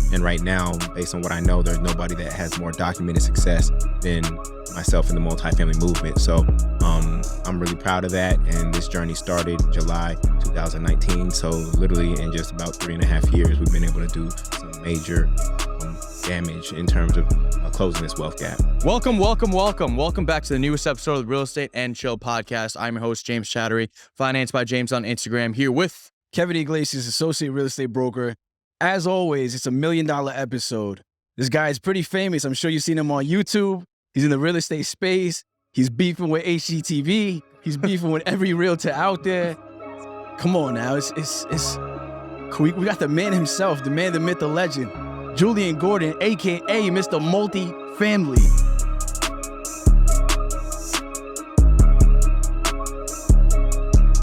And right now, based on what I know, there's nobody that has more documented success than myself in the multifamily movement. So I'm really proud of that. And this journey started July 2019. So literally in just about 3.5 years, we've been able to do some major damage in terms of closing this wealth gap. Welcome back to the newest episode of the Real Estate and Chill podcast. I'm your host, James Chattery, Financed by James on Instagram, here with Kevin Iglesias, associate real estate broker. As always, it's $1 million episode. This guy is pretty famous. I'm sure you've seen him on YouTube. He's in the real estate space. He's beefing with HGTV. He's beefing with every realtor out there. Come on now, we got the man himself, the man, the myth, the legend, Jullien Gordon, aka Mr. MultiFamily.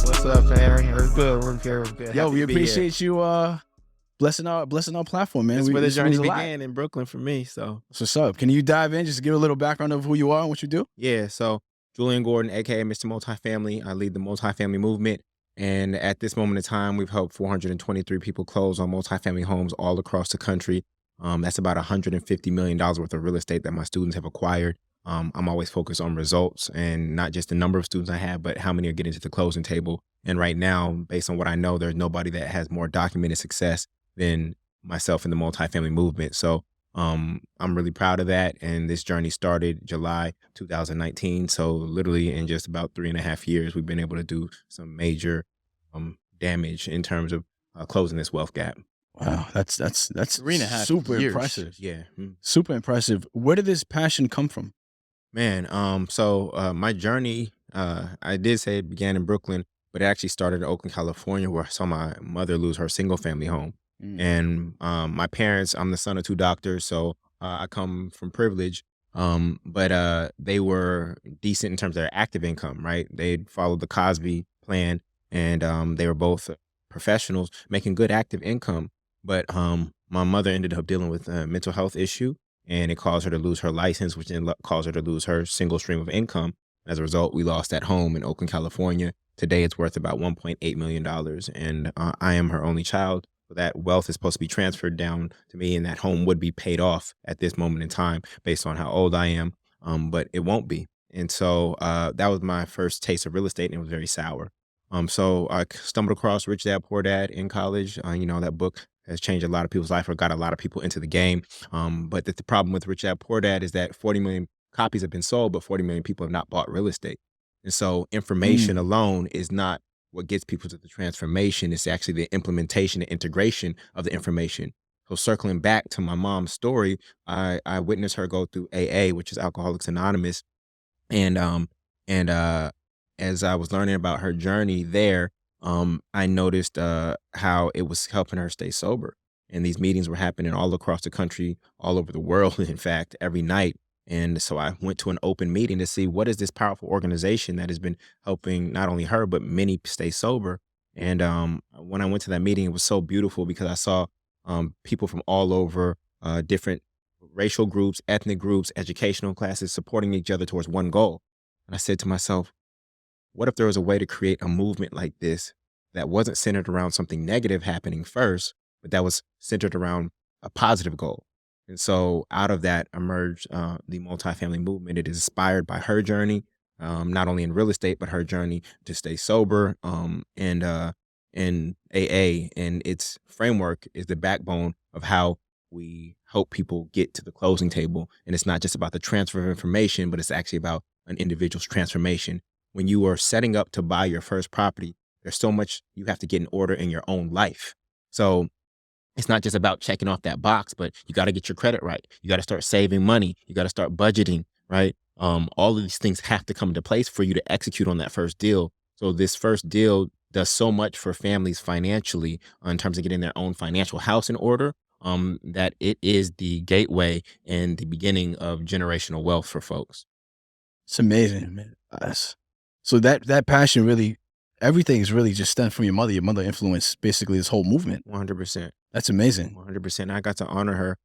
What's up, man? We're good. Yo, we appreciate you blessing our platform, man. That's where the journey began in Brooklyn for me. So what's up? Can you dive in, just give a little background of who you are and what you do? Yeah, so Jullien Gordon, aka Mr. Multifamily. I lead the multifamily movement. And at this moment in time, we've helped 423 people close on multifamily homes all across the country. That's about $150 million worth of real estate that my students have acquired. I'm always focused on results and not just the number of students I have, but how many are getting to the closing table. And right now, based on what I know, there's nobody that has more documented success than myself in the multifamily movement. So I'm really proud of that. And this journey started July 2019. So literally in just about 3.5 years, we've been able to do some major damage in terms of closing this wealth gap. Wow, that's 3.5 super years. impressive. Yeah. Super impressive. Where did this passion come from? Man, so my journey, I did say it began in Brooklyn, but it actually started in Oakland, California, where I saw my mother lose her single family home. And my parents, I'm the son of 2 doctors, so I come from privilege, but they were decent in terms of their active income, right? They'd followed the Cosby plan, and they were both professionals making good active income. But my mother ended up dealing with a mental health issue, and it caused her to lose her license, which then caused her to lose her single stream of income. As a result, we lost that home in Oakland, California. Today, it's worth about $1.8 million, and I am her only child. So that wealth is supposed to be transferred down to me, and that home would be paid off at this moment in time based on how old I am, but it won't be. And so that was my first taste of real estate, and it was very sour. So I stumbled across Rich Dad, Poor Dad in college. That book has changed a lot of people's life or got a lot of people into the game. But the problem with Rich Dad, Poor Dad is that 40 million copies have been sold, but 40 million people have not bought real estate. And so information alone is not what gets people to the transformation. It's actually the implementation and integration of the information. So circling back to my mom's story, I witnessed her go through AA, which is Alcoholics Anonymous. And as I was learning about her journey there, I noticed how it was helping her stay sober. And these meetings were happening all across the country, all over the world, in fact, every night. And so I went to an open meeting to see what is this powerful organization that has been helping not only her, but many stay sober. And when I went to that meeting, it was so beautiful because I saw people from all over, different racial groups, ethnic groups, educational classes supporting each other towards one goal. And I said to myself, what if there was a way to create a movement like this that wasn't centered around something negative happening first, but that was centered around a positive goal? And so out of that emerged the multifamily movement. It is inspired by her journey, not only in real estate, but her journey to stay sober, and AA and its framework is the backbone of how we help people get to the closing table. And it's not just about the transfer of information, but it's actually about an individual's transformation. When you are setting up to buy your first property, there's so much you have to get in order in your own life. So it's not just about checking off that box, but you got to get your credit right. You got to start saving money. You got to start budgeting, right? All of these things have to come into place for you to execute on that first deal. So this first deal does so much for families financially in terms of getting their own financial house in order, that it is the gateway and the beginning of generational wealth for folks. It's amazing, man. So that passion really, everything is really just stemmed from your mother. Your mother influenced basically this whole movement. 100%. That's amazing. 100%. I got to honor her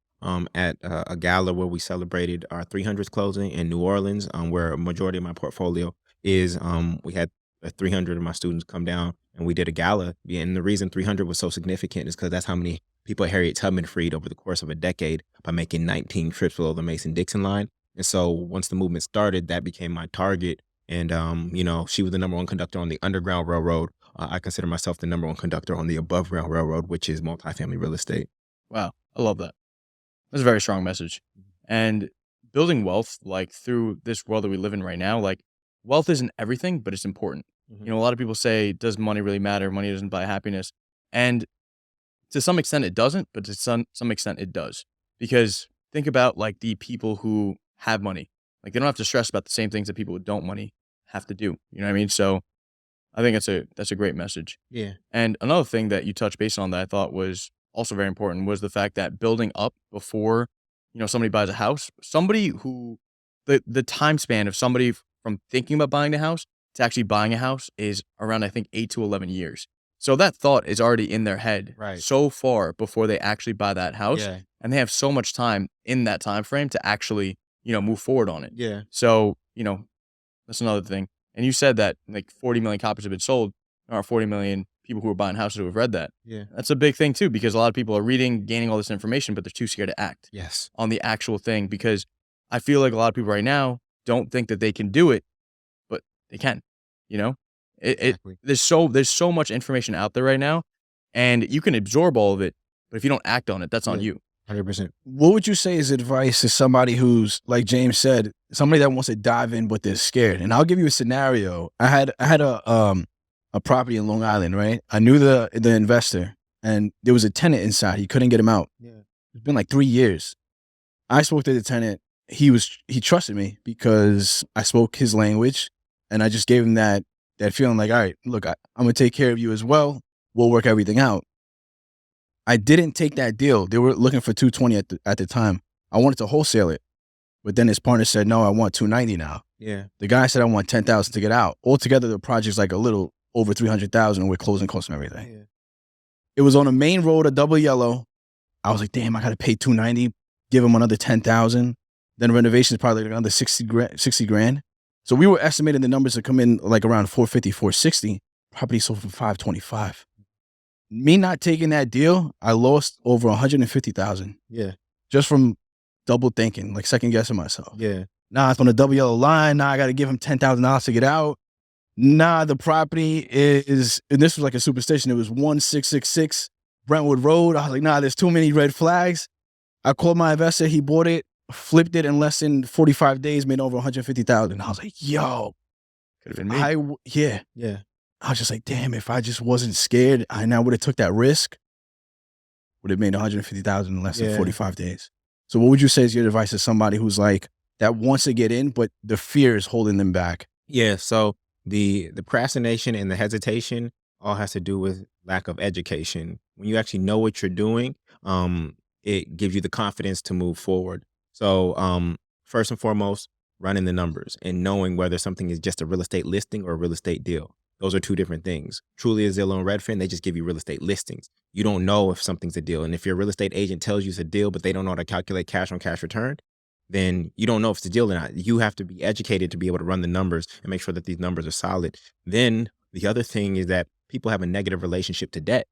at a gala where we celebrated our 300th closing in New Orleans, where a majority of my portfolio is. We had 300 of my students come down and we did a gala. And the reason 300 was so significant is because that's how many people Harriet Tubman freed over the course of a decade by making 19 trips below the Mason-Dixon line. And so once the movement started, that became my target. And, she was the number one conductor on the Underground Railroad. I consider myself the number one conductor on the Above Ground Railroad, which is multifamily real estate. Wow. I love that. That's a very strong message. And building wealth, like through this world that we live in right now, like wealth isn't everything, but it's important. Mm-hmm. A lot of people say, does money really matter? Money doesn't buy happiness. And to some extent it doesn't, but to some extent it does. Because think about like the people who have money. Like they don't have to stress about the same things that people who don't money have to do. You know what I mean? So I think that's a great message. Yeah. And another thing that you touched base on that I thought was also very important was the fact that building up before, somebody buys a house, somebody who the time span of somebody from thinking about buying a house to actually buying a house is around, I think, 8 to 11 years. So that thought is already in their head so far before they actually buy that house. Yeah. And they have so much time in that time frame to actually, move forward on it. Yeah. So, that's another thing. And you said that like 40 million copies have been sold. There are 40 million people who are buying houses who have read that. Yeah. That's a big thing too, because a lot of people are reading, gaining all this information, but they're too scared to act on the actual thing. Because I feel like a lot of people right now don't think that they can do it, but they can. Exactly. There's so much information out there right now, and you can absorb all of it, but if you don't act on it, that's on you. 100%. What would you say is advice to somebody who's, like James said, somebody that wants to dive in, but they're scared? And I'll give you a scenario. I had a property in Long Island, right? I knew the investor, and there was a tenant inside. He couldn't get him out. Yeah. It's been like 3 years. I spoke to the tenant. He trusted me because I spoke his language, and I just gave him that feeling like, all right, look, I'm gonna take care of you as well. We'll work everything out. I didn't take that deal. They were looking for $220 at the time. I wanted to wholesale it, but then his partner said, no, I want $290 now. Yeah. The guy said, I want $10,000 to get out. Altogether, the project's like a little over $300,000 with closing costs and everything. Yeah. It was on a main road, a double yellow. I was like, damn, I got to pay $290, give him another $10,000. Then renovations probably like another $60 grand. So we were estimating the numbers to come in like around $450, $460. Property sold for $525. Me not taking that deal, I lost over $150,000. Yeah. Just from double thinking, like second guessing myself. Yeah. Nah, it's on the double yellow line. Nah, I got to give him $10,000 to get out. Nah, the property is, and this was like a superstition. It was 1666 Brentwood Road. I was like, nah, there's too many red flags. I called my investor. He bought it, flipped it in less than 45 days, made over $150,000. I was like, yo. Could have been me. Yeah. I was just like, damn, if I just wasn't scared and I would have took that risk, would have made $150,000 in less than 45 days. So what would you say is your advice to somebody who's like, that wants to get in, but the fear is holding them back? Yeah. So the procrastination and the hesitation all has to do with lack of education. When you actually know what you're doing, it gives you the confidence to move forward. So first and foremost, running the numbers and knowing whether something is just a real estate listing or a real estate deal. Those are two different things. Truly, Zillow and Redfin, they just give you real estate listings. You don't know if something's a deal. And if your real estate agent tells you it's a deal, but they don't know how to calculate cash on cash return, then you don't know if it's a deal or not. You have to be educated to be able to run the numbers and make sure that these numbers are solid. Then the other thing is that people have a negative relationship to debt,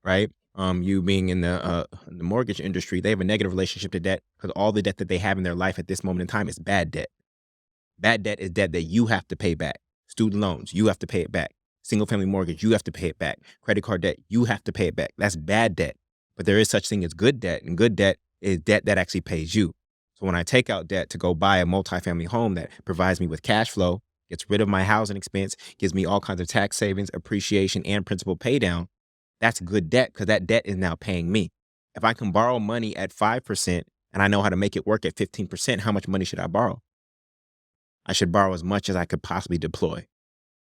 right? You being in the mortgage industry, they have a negative relationship to debt because all the debt that they have in their life at this moment in time is bad debt. Bad debt is debt that you have to pay back. Student loans, you have to pay it back. Single family mortgage, you have to pay it back. Credit card debt, you have to pay it back. That's bad debt. But there is such thing as good debt, and good debt is debt that actually pays you. So when I take out debt to go buy a multifamily home that provides me with cash flow, gets rid of my housing expense, gives me all kinds of tax savings, appreciation, and principal pay down, that's good debt because that debt is now paying me. If I can borrow money at 5% and I know how to make it work at 15%, how much money should I borrow? I should borrow as much as I could possibly deploy,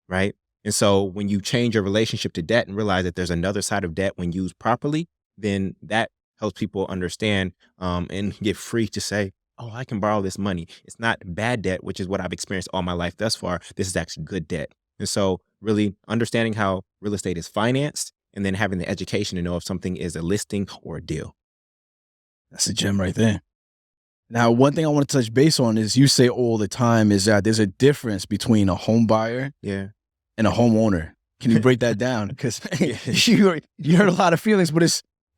right? And so when you change your relationship to debt and realize that there's another side of debt when used properly, then that helps people understand and get free to say, oh, I can borrow this money. It's not bad debt, which is what I've experienced all my life thus far. This is actually good debt. And so really understanding how real estate is financed and then having the education to know if something is a listing or a deal. That's a gem right there. Now, one thing I want to touch base on is you say all the time is that there's a difference between a home buyer and a homeowner. Can you break that down? Because you heard a lot of feelings, but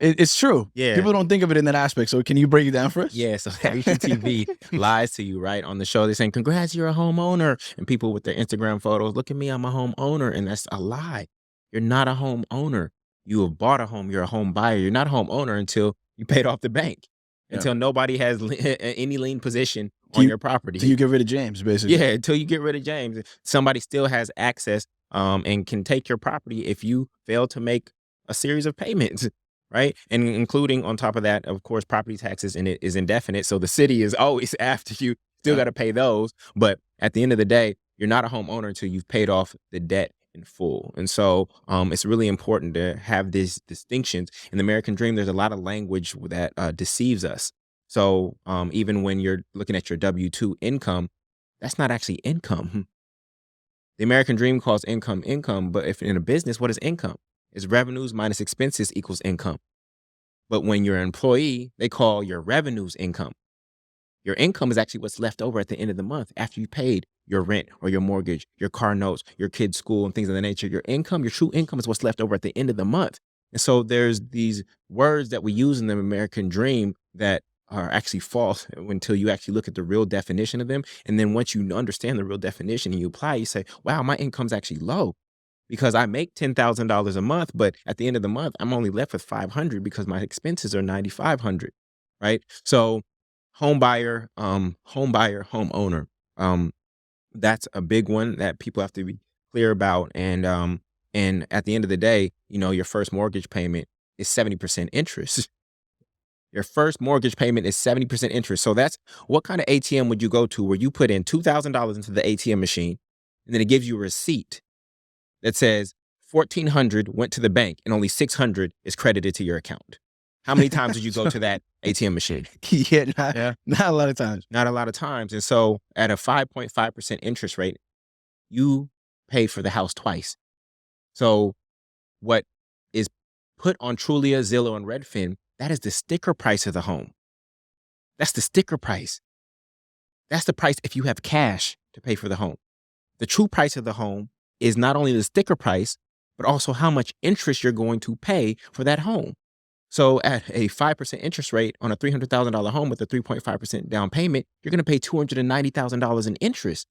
it's true. Yeah. People don't think of it in that aspect. So can you break it down for us? Yeah, so HGTV lies to you, right? On the show, they're saying, congrats, you're a homeowner. And people with their Instagram photos, look at me, I'm a homeowner. And that's a lie. You're not a homeowner. You have bought a home. You're a home buyer. You're not a homeowner until you paid off the bank, until nobody has any lien position on your property. Until you get rid of James, basically. Yeah, until you get rid of James. Somebody still has access and can take your property if you fail to make a series of payments. Right. And including on top of that, of course, property taxes, and it is indefinite. So the city is always after you. Still got to pay those. But at the end of the day, you're not a homeowner until you've paid off the debt in full. And so it's really important to have these distinctions. In the American dream, there's a lot of language that deceives us. So even when you're looking at your W-2 income, that's not actually income. The American dream calls income. But if in a business, what is income? Is revenues minus expenses equals income. But when you're an employee, they call your revenues income. Your income is actually what's left over at the end of the month after you paid your rent or your mortgage, your car notes, your kids' school, and things of that nature. Your income, your true income is what's left over at the end of the month. And so there's these words that we use in the American dream that are actually false until you actually look at the real definition of them. And then once you understand the real definition and you apply, you say, wow, my income's actually low. Because I make $10,000 a month, but at the end of the month, I'm only left with $500 because my expenses are $9,500, right? So home buyer, homeowner, that's a big one that people have to be clear about. And at the end of the day, your first mortgage payment is 70% interest. Your first mortgage payment is 70% interest. So that's what kind of ATM would you go to where you put in $2,000 into the ATM machine and then it gives you a receipt that says $1,400 went to the bank and only $600 is credited to your account. How many times did you go to that ATM machine? Not a lot of times. Not a lot of times. And so at a 5.5% interest rate, you pay for the house twice. So what is put on Trulia, Zillow, and Redfin, that is the sticker price of the home. That's the sticker price. That's the price if you have cash to pay for the home. The true price of the home is not only the sticker price, but also how much interest you're going to pay for that home. So at a 5% interest rate on a $300,000 home with a 3.5% down payment, you're going to pay $290,000 in interest.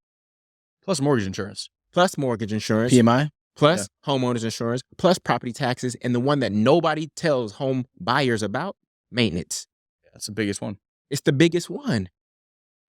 Plus mortgage insurance. Plus mortgage insurance. PMI. Plus homeowners insurance. Plus property taxes. And the one that nobody tells home buyers about, maintenance. That's the biggest one. It's the biggest one.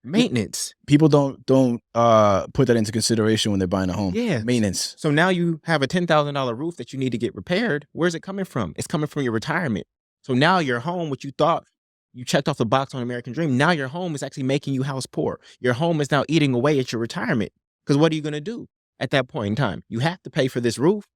Maintenance. People don't put that into consideration when they're buying a home. Yeah. Maintenance. So now you have a $10,000 roof that you need to get repaired. Where's it coming from? It's coming from your retirement. So now your home, what you thought you checked off the box on American Dream, now your home is actually making you house poor. Your home is now eating away at your retirement. Because what are you going to do at that point in time? You have to pay for this roof.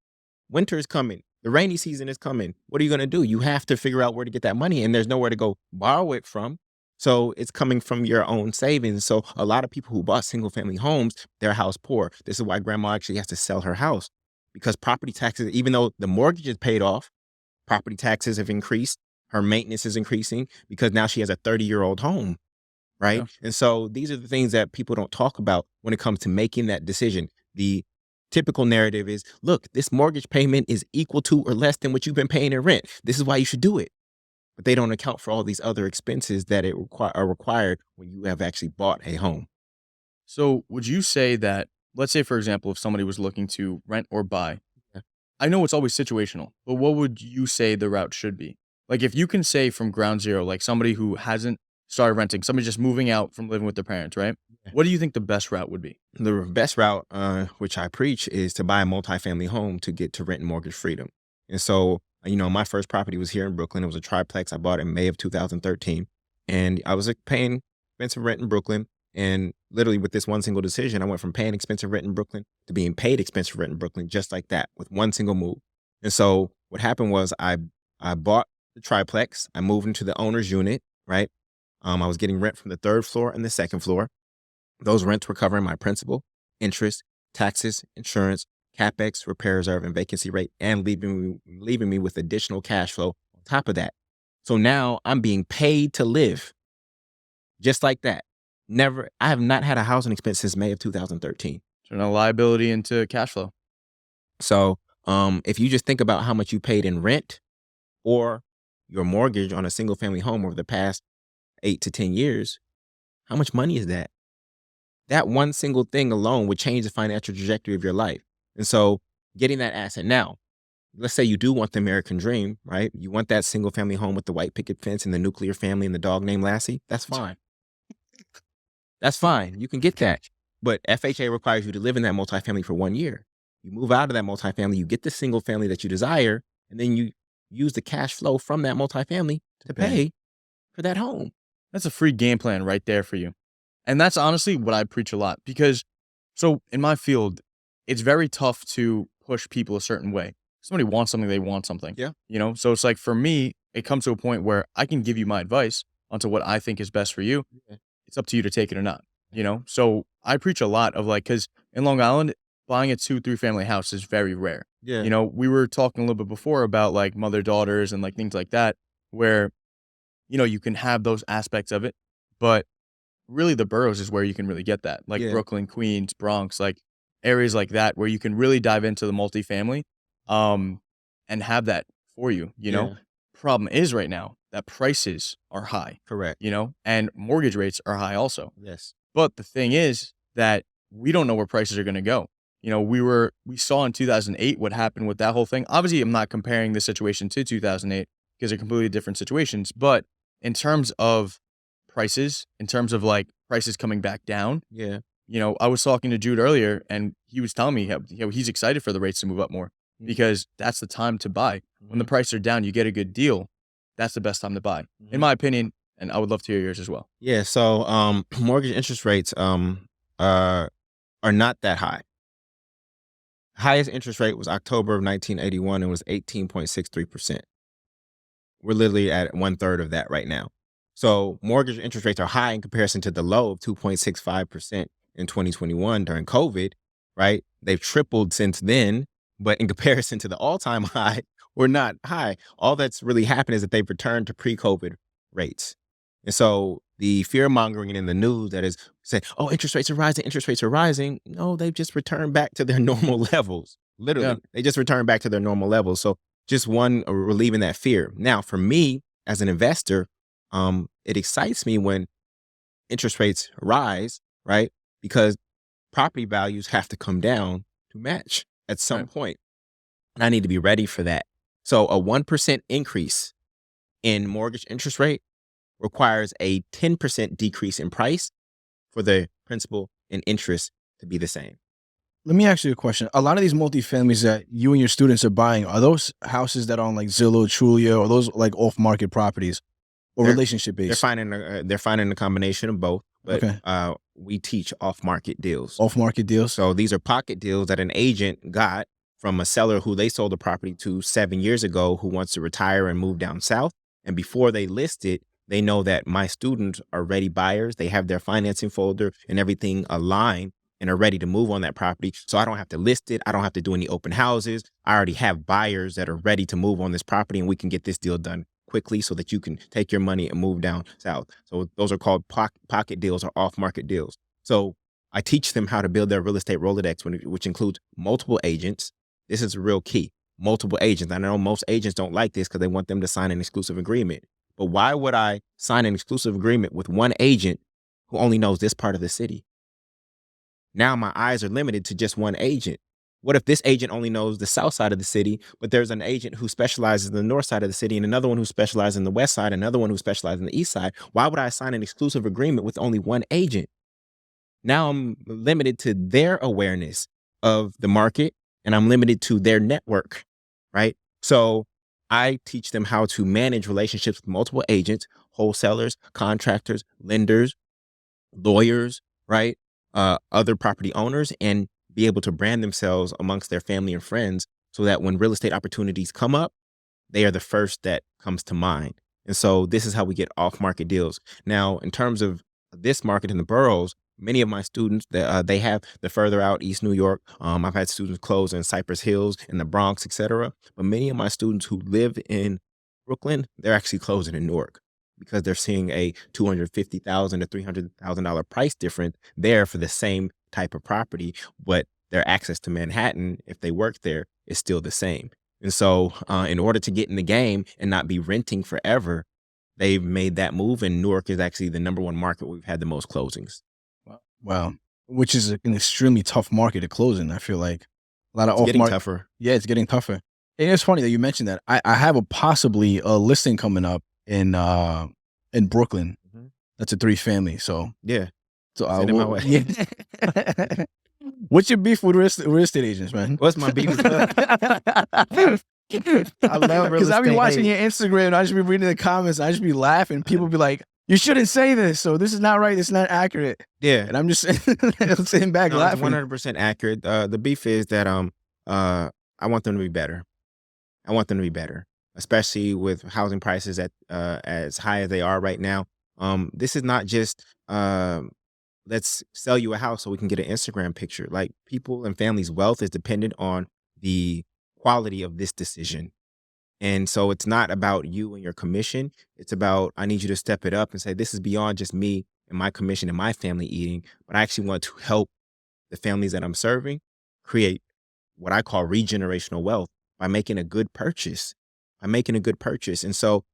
Winter is coming. The rainy season is coming. What are you going to do? You have to figure out where to get that money, and there's nowhere to go borrow it from. So it's coming from your own savings. So a lot of people who bought single family homes, they're house poor. This is why grandma actually has to sell her house, because property taxes, even though the mortgage is paid off, property taxes have increased. Her maintenance is increasing because now she has a 30-year-old home, right? Yeah. And so these are the things that people don't talk about when it comes to making that decision. The typical narrative is, look, this mortgage payment is equal to or less than what you've been paying in rent. This is why you should do it. But they don't account for all these other expenses that are required when you have actually bought a home. So would you say that, let's say, for example, if somebody was looking to rent or buy, I know it's always situational, but what would you say the route should be? Like if you can say from ground zero, like somebody who hasn't started renting, somebody just moving out from living with their parents, right? What do you think the best route would be? The best route, which I preach, is to buy a multifamily home to get to rent and mortgage freedom. And so, my first property was here in Brooklyn. It was a triplex I bought in May of 2013. And I was paying expensive rent in Brooklyn. And literally with this one single decision, I went from paying expensive rent in Brooklyn to being paid expensive rent in Brooklyn, just like that, with one single move. And so what happened was I bought the triplex. I moved into the owner's unit, right? I was getting rent from the third floor and the second floor. Those rents were covering my principal, interest, taxes, insurance, CapEx, repair reserve, and vacancy rate, and leaving me with additional cash flow on top of that. So now I'm being paid to live. Just like that. I have not had a housing expense since May of 2013. Turn a liability into cash flow. So if you just think about how much you paid in rent or your mortgage on a single family home over the past 8 to 10 years, how much money is that? That one single thing alone would change the financial trajectory of your life. And so getting that asset now, let's say you do want the American dream, right? You want that single family home with the white picket fence and the nuclear family and the dog named Lassie. That's fine. That's fine. You can get that. But FHA requires you to live in that multifamily for 1 year. You move out of that multifamily, you get the single family that you desire, and then you use the cash flow from that multifamily to pay for that home. That's a free game plan right there for you. And that's honestly what I preach a lot, because so in my field, it's very tough to push people a certain way. Somebody wants something, they want something. Yeah. You know, so it's like for me, it comes to a point where I can give you my advice onto what I think is best for you. Yeah. It's up to you to take it or not, you know? So I preach a lot of like, because in Long Island, buying a 2-3 family house is very rare. Yeah. You know, we were talking a little bit before about like mother-daughters and like things like that, where, you know, you can have those aspects of it, but really the boroughs is where you can really get that. Like Brooklyn, Queens, Bronx, like areas like that where you can really dive into the multifamily and have that for you, you know? Problem is right now that prices are high. Correct. You know, and mortgage rates are high also. Yes. But the thing is that we don't know where prices are going to go. You know, we saw in 2008 what happened with that whole thing. Obviously, I'm not comparing the situation to 2008 because they're completely different situations. But in terms of prices, in terms of like prices coming back down, Yeah. you know, I was talking to Jude earlier and he was telling me how he's excited for the rates to move up more because that's the time to buy. When the prices are down, you get a good deal. That's the best time to buy, in my opinion. And I would love to hear yours as well. Yeah. So mortgage interest rates are not that high. Highest interest rate was October of 1981 and was 18.63%. We're literally at 1/3 of that right now. So mortgage interest rates are high in comparison to the low of 2.65% in 2021 during COVID, right? They've tripled since then, but in comparison to the all-time high, we're not high. All that's really happened is that they've returned to pre-COVID rates. And so the fear mongering in the news that is saying, oh, interest rates are rising. No, they've just returned back to their normal levels. Literally, they just returned back to their normal levels. So just relieving that fear. Now, for me as an investor, it excites me when interest rates rise, right? Because property values have to come down to match at some point. And I need to be ready for that. So a 1% increase in mortgage interest rate requires a 10% decrease in price for the principal and interest to be the same. Let me ask you a question. A lot of these multifamilies that you and your students are buying, are those houses that are on like Zillow, Jullien, or those like off-market properties or relationship based? They're finding a combination of both, but we teach off-market deals. Off-market deals? So these are pocket deals that an agent got from a seller who they sold the property to 7 years ago who wants to retire and move down south. And before they list it, they know that my students are ready buyers. They have their financing folder and everything aligned and are ready to move on that property. So I don't have to list it. I don't have to do any open houses. I already have buyers that are ready to move on this property, and we can get this deal done quickly so that you can take your money and move down south. So those are called pocket deals or off-market deals. So I teach them how to build their real estate Rolodex, which includes multiple agents. This is a real key. Multiple agents. I know most agents don't like this because they want them to sign an exclusive agreement. But why would I sign an exclusive agreement with one agent who only knows this part of the city? Now my eyes are limited to just one agent. What if this agent only knows the south side of the city, but there's an agent who specializes in the north side of the city and another one who specializes in the west side, another one who specializes in the east side? Why would I sign an exclusive agreement with only one agent? Now I'm limited to their awareness of the market and I'm limited to their network, right? So I teach them how to manage relationships with multiple agents, wholesalers, contractors, lenders, lawyers, right? Other property owners, and be able to brand themselves amongst their family and friends so that when real estate opportunities come up, they are the first that comes to mind. And so this is how we get off-market deals. Now, in terms of this market in the boroughs, many of my students, they have the further out East New York. I've had students close in Cypress Hills, in the Bronx, etc. But many of my students who live in Brooklyn, they're actually closing in Newark because they're seeing a $250,000 to $300,000 price difference there for the same type of property. But their access to Manhattan, if they work there, is still the same. And so in order to get in the game and not be renting forever, they've made that move. And Newark is actually the #1 market where we've had the most closings. Wow. Which is an extremely tough market to close in. I feel like a lot of It's getting off-market. tougher. Yeah, it's getting tougher. And it's funny that you mentioned that. I have possibly a listing coming up in Brooklyn. Mhm. That's a 3-family. So Yeah. So Send it my way. Yeah. What's your beef with real estate agents, man? What's my beef? I love real Because I be estate watching your Instagram and I just be reading the comments. I just be laughing. People be like, "You shouldn't say this. So this is not right. This is not accurate." Yeah. And I'm just sitting back No, it's laughing. 100% accurate. The beef is that I want them to be better. I want them to be better, especially with housing prices at as high as they are right now. This is not just let's sell you a house so we can get an Instagram picture. Like, people and families' wealth is dependent on the quality of this decision. And so it's not about you and your commission. It's about, I need you to step it up and say, this is beyond just me and my commission and my family eating, but I actually want to help the families that I'm serving create what I call regenerational wealth by making a good purchase, And so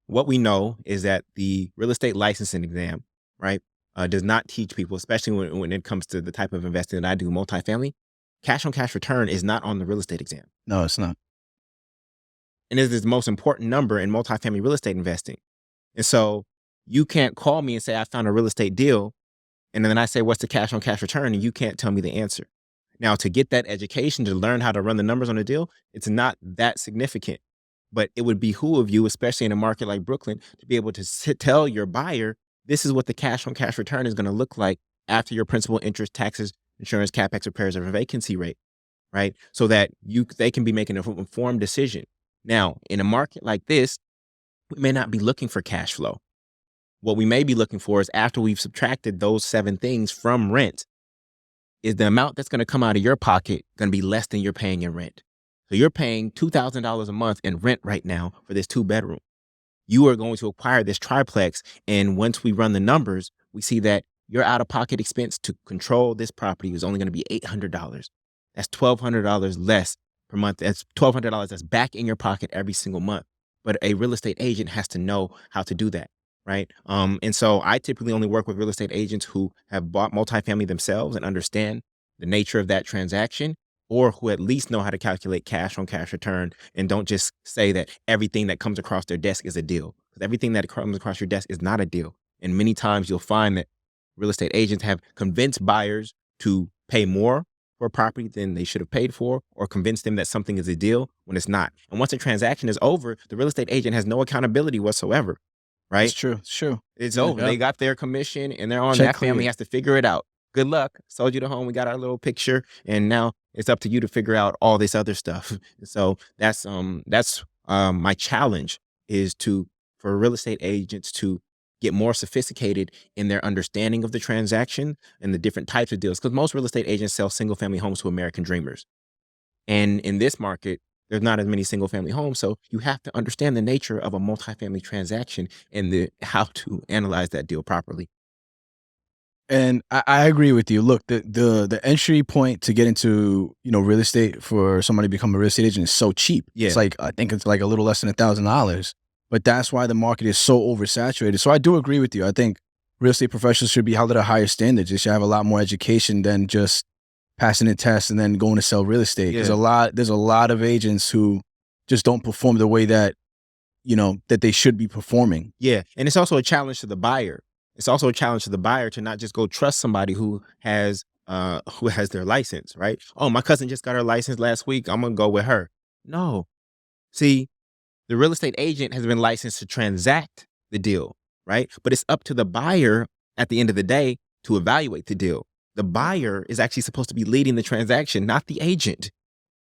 what we know is that the real estate licensing exam, right, does not teach people, especially when it comes to the type of investing that I do, multifamily. Cash on cash return is not on the real estate exam. No, it's not. And it is the most important number in multifamily real estate investing. And so you can't call me and say, I found a real estate deal. And then I say, what's the cash on cash return? And you can't tell me the answer. Now, to get that education, to learn how to run the numbers on a deal, it's not that significant. But it would behoove you, especially in a market like Brooklyn, to be able to tell your buyer, this is what the cash on cash return is going to look like after your principal, interest, taxes, insurance, capex, repairs, or vacancy rate, right? So that they can be making an informed decision. Now, in a market like this, we may not be looking for cash flow. What we may be looking for is, after we've subtracted those 7 things from rent, is the amount that's going to come out of your pocket going to be less than you're paying in rent. So you're paying $2,000 a month in rent right now for this 2-bedroom. You are going to acquire this triplex, and once we run the numbers, we see that your out-of-pocket expense to control this property is only going to be $800. That's $1,200 less per month. That's $1,200 that's back in your pocket every single month. But a real estate agent has to know how to do that, right? And so I typically only work with real estate agents who have bought multifamily themselves and understand the nature of that transaction, or who at least know how to calculate cash on cash return and don't just say that everything that comes across their desk is a deal. Because everything that comes across your desk is not a deal. And many times you'll find that real estate agents have convinced buyers to pay more for a property than they should have paid for, or convince them that something is a deal when it's not. And once the transaction is over, the real estate agent has no accountability whatsoever, right? It's true. It's true. It's over. Yeah. They got their commission and they're on. Check That family clear. has to figure it out. Good luck. Sold you the home. We got our little picture, and now it's up to you to figure out all this other stuff. So that's my challenge, is for real estate agents to get more sophisticated in their understanding of the transaction and the different types of deals. Because most real estate agents sell single family homes to American dreamers, and in this market, there's not as many single family homes. So you have to understand the nature of a multifamily transaction and how to analyze that deal properly. And I agree with you. Look, the entry point to get into, real estate for somebody to become a real estate agent is so cheap. Yeah. It's like, I think it's like a little less than $1,000. But that's why the market is so oversaturated. So I do agree with you. I think real estate professionals should be held at a higher standard. They should have a lot more education than just passing a test and then going to sell real estate. Because there's a lot of agents who just don't perform the way that, that they should be performing. Yeah. And it's also a challenge to the buyer. It's also a challenge to the buyer to not just go trust somebody who has their license, right? Oh, my cousin just got her license last week, I'm going to go with her. No. See, the real estate agent has been licensed to transact the deal, right? But it's up to the buyer at the end of the day to evaluate the deal. The buyer is actually supposed to be leading the transaction, not the agent.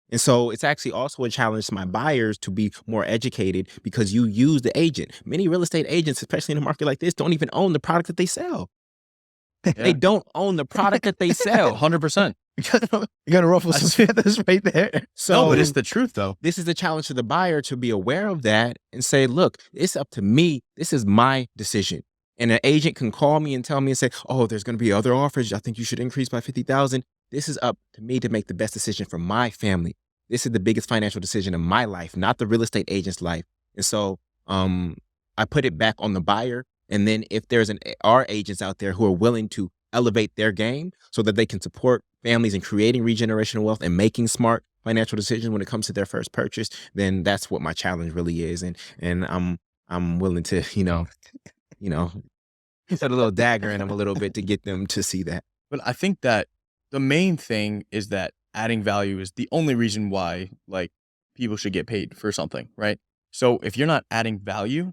And so it's actually also a challenge to my buyers to be more educated, because you use the agent. Many real estate agents, especially in a market like this, don't even own the product that they sell. Yeah. They don't own the product that they sell. 100%. You got to ruffle some feathers right there. So No, but it's the truth, though. this is a challenge to the buyer to be aware of that and say, look, it's up to me. This is my decision. And an agent can call me and tell me and say, oh, there's going to be other offers. I think you should increase by $50,000. This is up to me to make the best decision for my family. This is the biggest financial decision in my life, not the real estate agent's life. And so I put it back on the buyer. And then if are agents out there who are willing to elevate their game so that they can support families in creating regenerational wealth and making smart financial decisions when it comes to their first purchase, then that's what my challenge really is. And I'm willing to, set a little dagger in them a little bit to get them to see that. But I think that the main thing is that adding value is the only reason why like people should get paid for something, right? So if you're not adding value,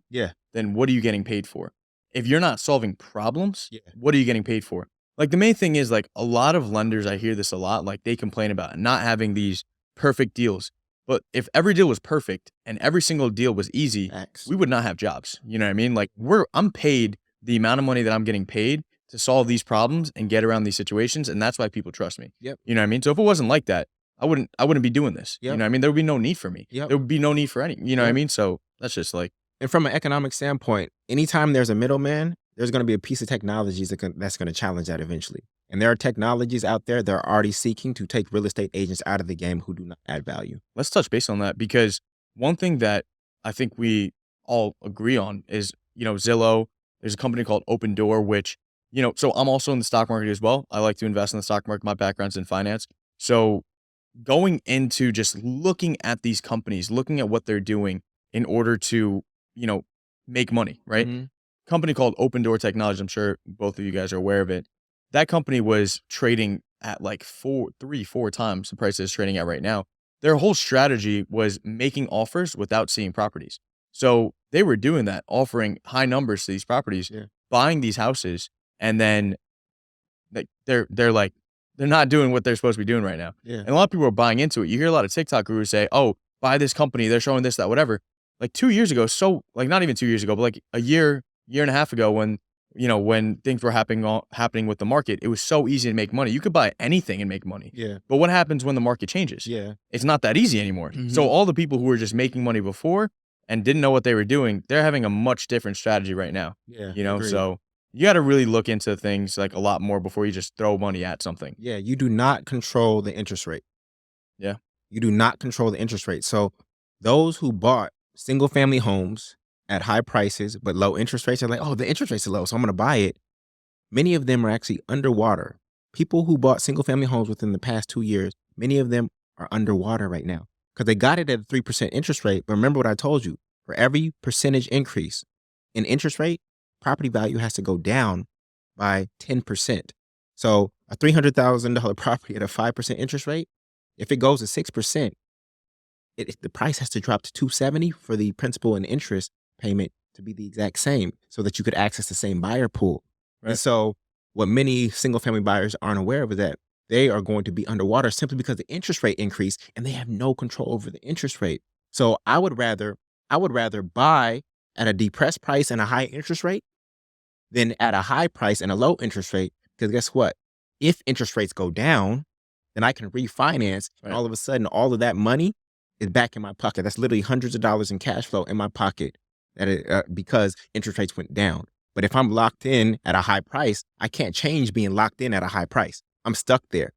then what are you getting paid for? If you're not solving problems, what are you getting paid for? Like the main thing is like a lot of lenders, I hear this a lot, like they complain about not having these perfect deals. But if every deal was perfect and every single deal was easy, we would not have jobs. You know what I mean? Like I'm paid the amount of money that I'm getting paid to solve these problems and get around these situations. And that's why people trust me. Yep. You know what I mean? So if it wasn't like that, I wouldn't be doing this. Yep. You know what I mean? There would be no need for me. Yep. There would be no need for any, you know what I mean? So that's just like. And from an economic standpoint, anytime there's a middleman, there's going to be a piece of technologies that's going to challenge that eventually. And there are technologies out there that are already seeking to take real estate agents out of the game who do not add value. Let's touch base on that, because one thing that I think we all agree on is, Zillow. There's a company called Open Door, which, so I'm also in the stock market as well. I like to invest in the stock market. My background's in finance. So going into just looking at these companies, looking at what they're doing in order to, make money, right? Mm-hmm. Company called Open Door Technologies. I'm sure both of you guys are aware of it. That company was trading at like 4 times the price it's trading at right now. Their whole strategy was making offers without seeing properties. So they were doing that, offering high numbers to these properties, buying these houses, and then they're not doing what they're supposed to be doing right now. Yeah. And a lot of people are buying into it. You hear a lot of TikTok gurus say, "Oh, buy this company. They're showing this, that, whatever." Like 2 years ago, not even 2 years ago, but like a year and a half ago, when things were happening with the market, it was so easy to make money. You could buy anything and make money. Yeah. But what happens when the market changes? Yeah. It's not that easy anymore. Mm-hmm. So all the people who were just making money before and didn't know what they were doing, they're having a much different strategy right now. Yeah. Agreed. So you got to really look into things like a lot more before you just throw money at something. Yeah. You do not control the interest rate. Yeah. You do not control the interest rate. So those who bought single family homes at high prices but low interest rates are like, oh, the interest rates are low, so I'm going to buy it. Many of them are actually underwater. People who bought single family homes within the past 2 years, many of them are underwater right now because they got it at a 3% interest rate. But remember what I told you, for every percentage increase in interest rate, property value has to go down by 10%. So a $300,000 property at a 5% interest rate, if it goes to 6%, the price has to drop to $270 for the principal and interest payment to be the exact same so that you could access the same buyer pool. Right. And so what many single family buyers aren't aware of is that they are going to be underwater simply because the interest rate increased and they have no control over the interest rate. So I would rather buy at a depressed price and a high interest rate than at a high price and a low interest rate. Because guess what? If interest rates go down, then I can refinance and all of a sudden all of that money is back in my pocket. That's literally hundreds of dollars in cash flow in my pocket because interest rates went down. But if I'm locked in at a high price, I can't change being locked in at a high price. I'm stuck there,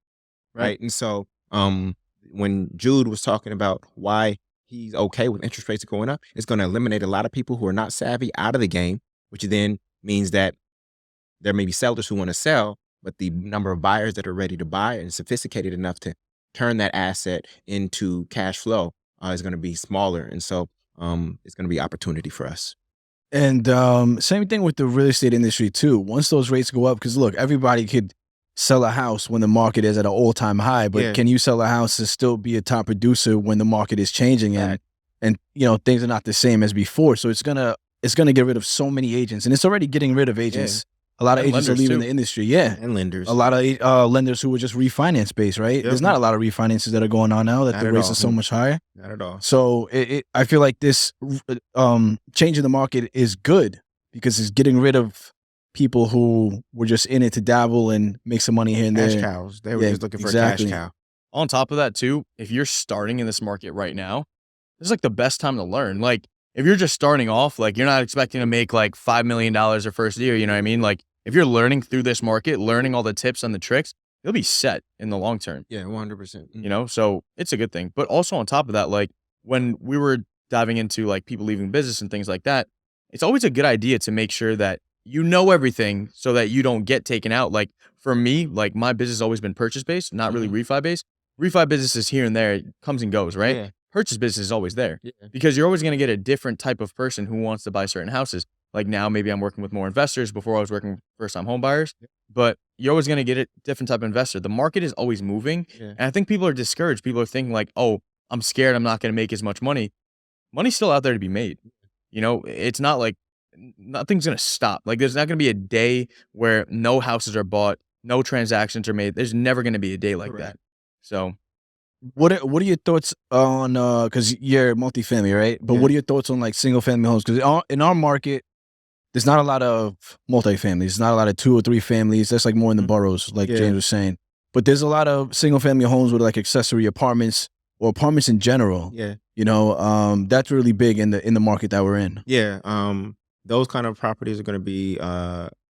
right? And so when Jude was talking about why he's okay with interest rates going up, it's going to eliminate a lot of people who are not savvy out of the game, which then means that there may be sellers who want to sell, but the number of buyers that are ready to buy and sophisticated enough to turn that asset into cash flow is going to be smaller. And so it's going to be opportunity for us. And same thing with the real estate industry too. Once those rates go up, because look, everybody could sell a house when the market is at an all-time high, but can you sell a house and still be a top producer when the market is changing and things are not the same as before? So it's gonna get rid of so many agents, and it's already getting rid of agents. A lot of agents are leaving the industry. And lenders. A lot of lenders who were just refinance based, right? There's not a lot of refinances that are going on now that the rates are so much higher. Not at all. So I feel like this change in the market is good because it's getting rid of people who were just in it to dabble and make some money here and there. Cash cows. They were just looking for a cash cow. On top of that too, if you're starting in this market right now, this is like the best time to learn. Like if you're just starting off, like you're not expecting to make like $5 million your first year, you know what I mean? Like if you're learning through this market, learning all the tips and the tricks, you'll be set in the long term. Yeah, 100%. You know, so it's a good thing. But also on top of that, like when we were diving into like people leaving business and things like that, it's always a good idea to make sure that you know everything so that you don't get taken out. Like for me, like my business has always been purchase based, not really refi based. Refi business is here and there, it comes and goes, right? Yeah. Purchase business is always there Yeah. because you're always going to get a different type of person who wants to buy certain houses. Like now, maybe I'm working with more investors. Before I was working with first-time home buyers, but you're always going to get a different type of investor. The market is always moving, Yeah. and I think people are discouraged. People are thinking like, "Oh, I'm scared. I'm not going to make as much money." Money's still out there to be made. You know, it's not like nothing's going to stop. Like there's not going to be a day where no houses are bought, no transactions are made. There's never going to be a day like Correct. that. So What are your thoughts on because you're multifamily, right? But Yeah. what are your thoughts on like single family homes? Because in our market, there's not a lot of multifamilies. There's not a lot of 2 or 3 families. That's like more in the boroughs, like Yeah. James was saying. But there's a lot of single family homes with like accessory apartments or apartments in general. Yeah. You know, that's really big in the market that we're in. Yeah. Those kind of properties are going to be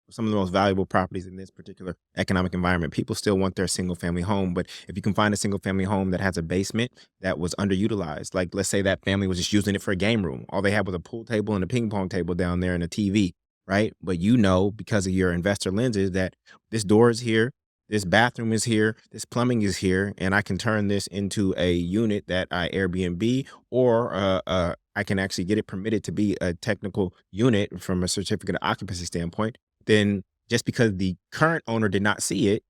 some of the most valuable properties in this particular economic environment. People still want their single family home, but if you can find a single family home that has a basement that was underutilized, like let's say that family was just using it for a game room. All they had was a pool table and a ping pong table down there and a TV, right? But you know, because of your investor lenses, that this door is here, this bathroom is here, this plumbing is here, and I can turn this into a unit that I Airbnb, or I can actually get it permitted to be a technical unit from a certificate of occupancy standpoint. Then just because the current owner did not see it,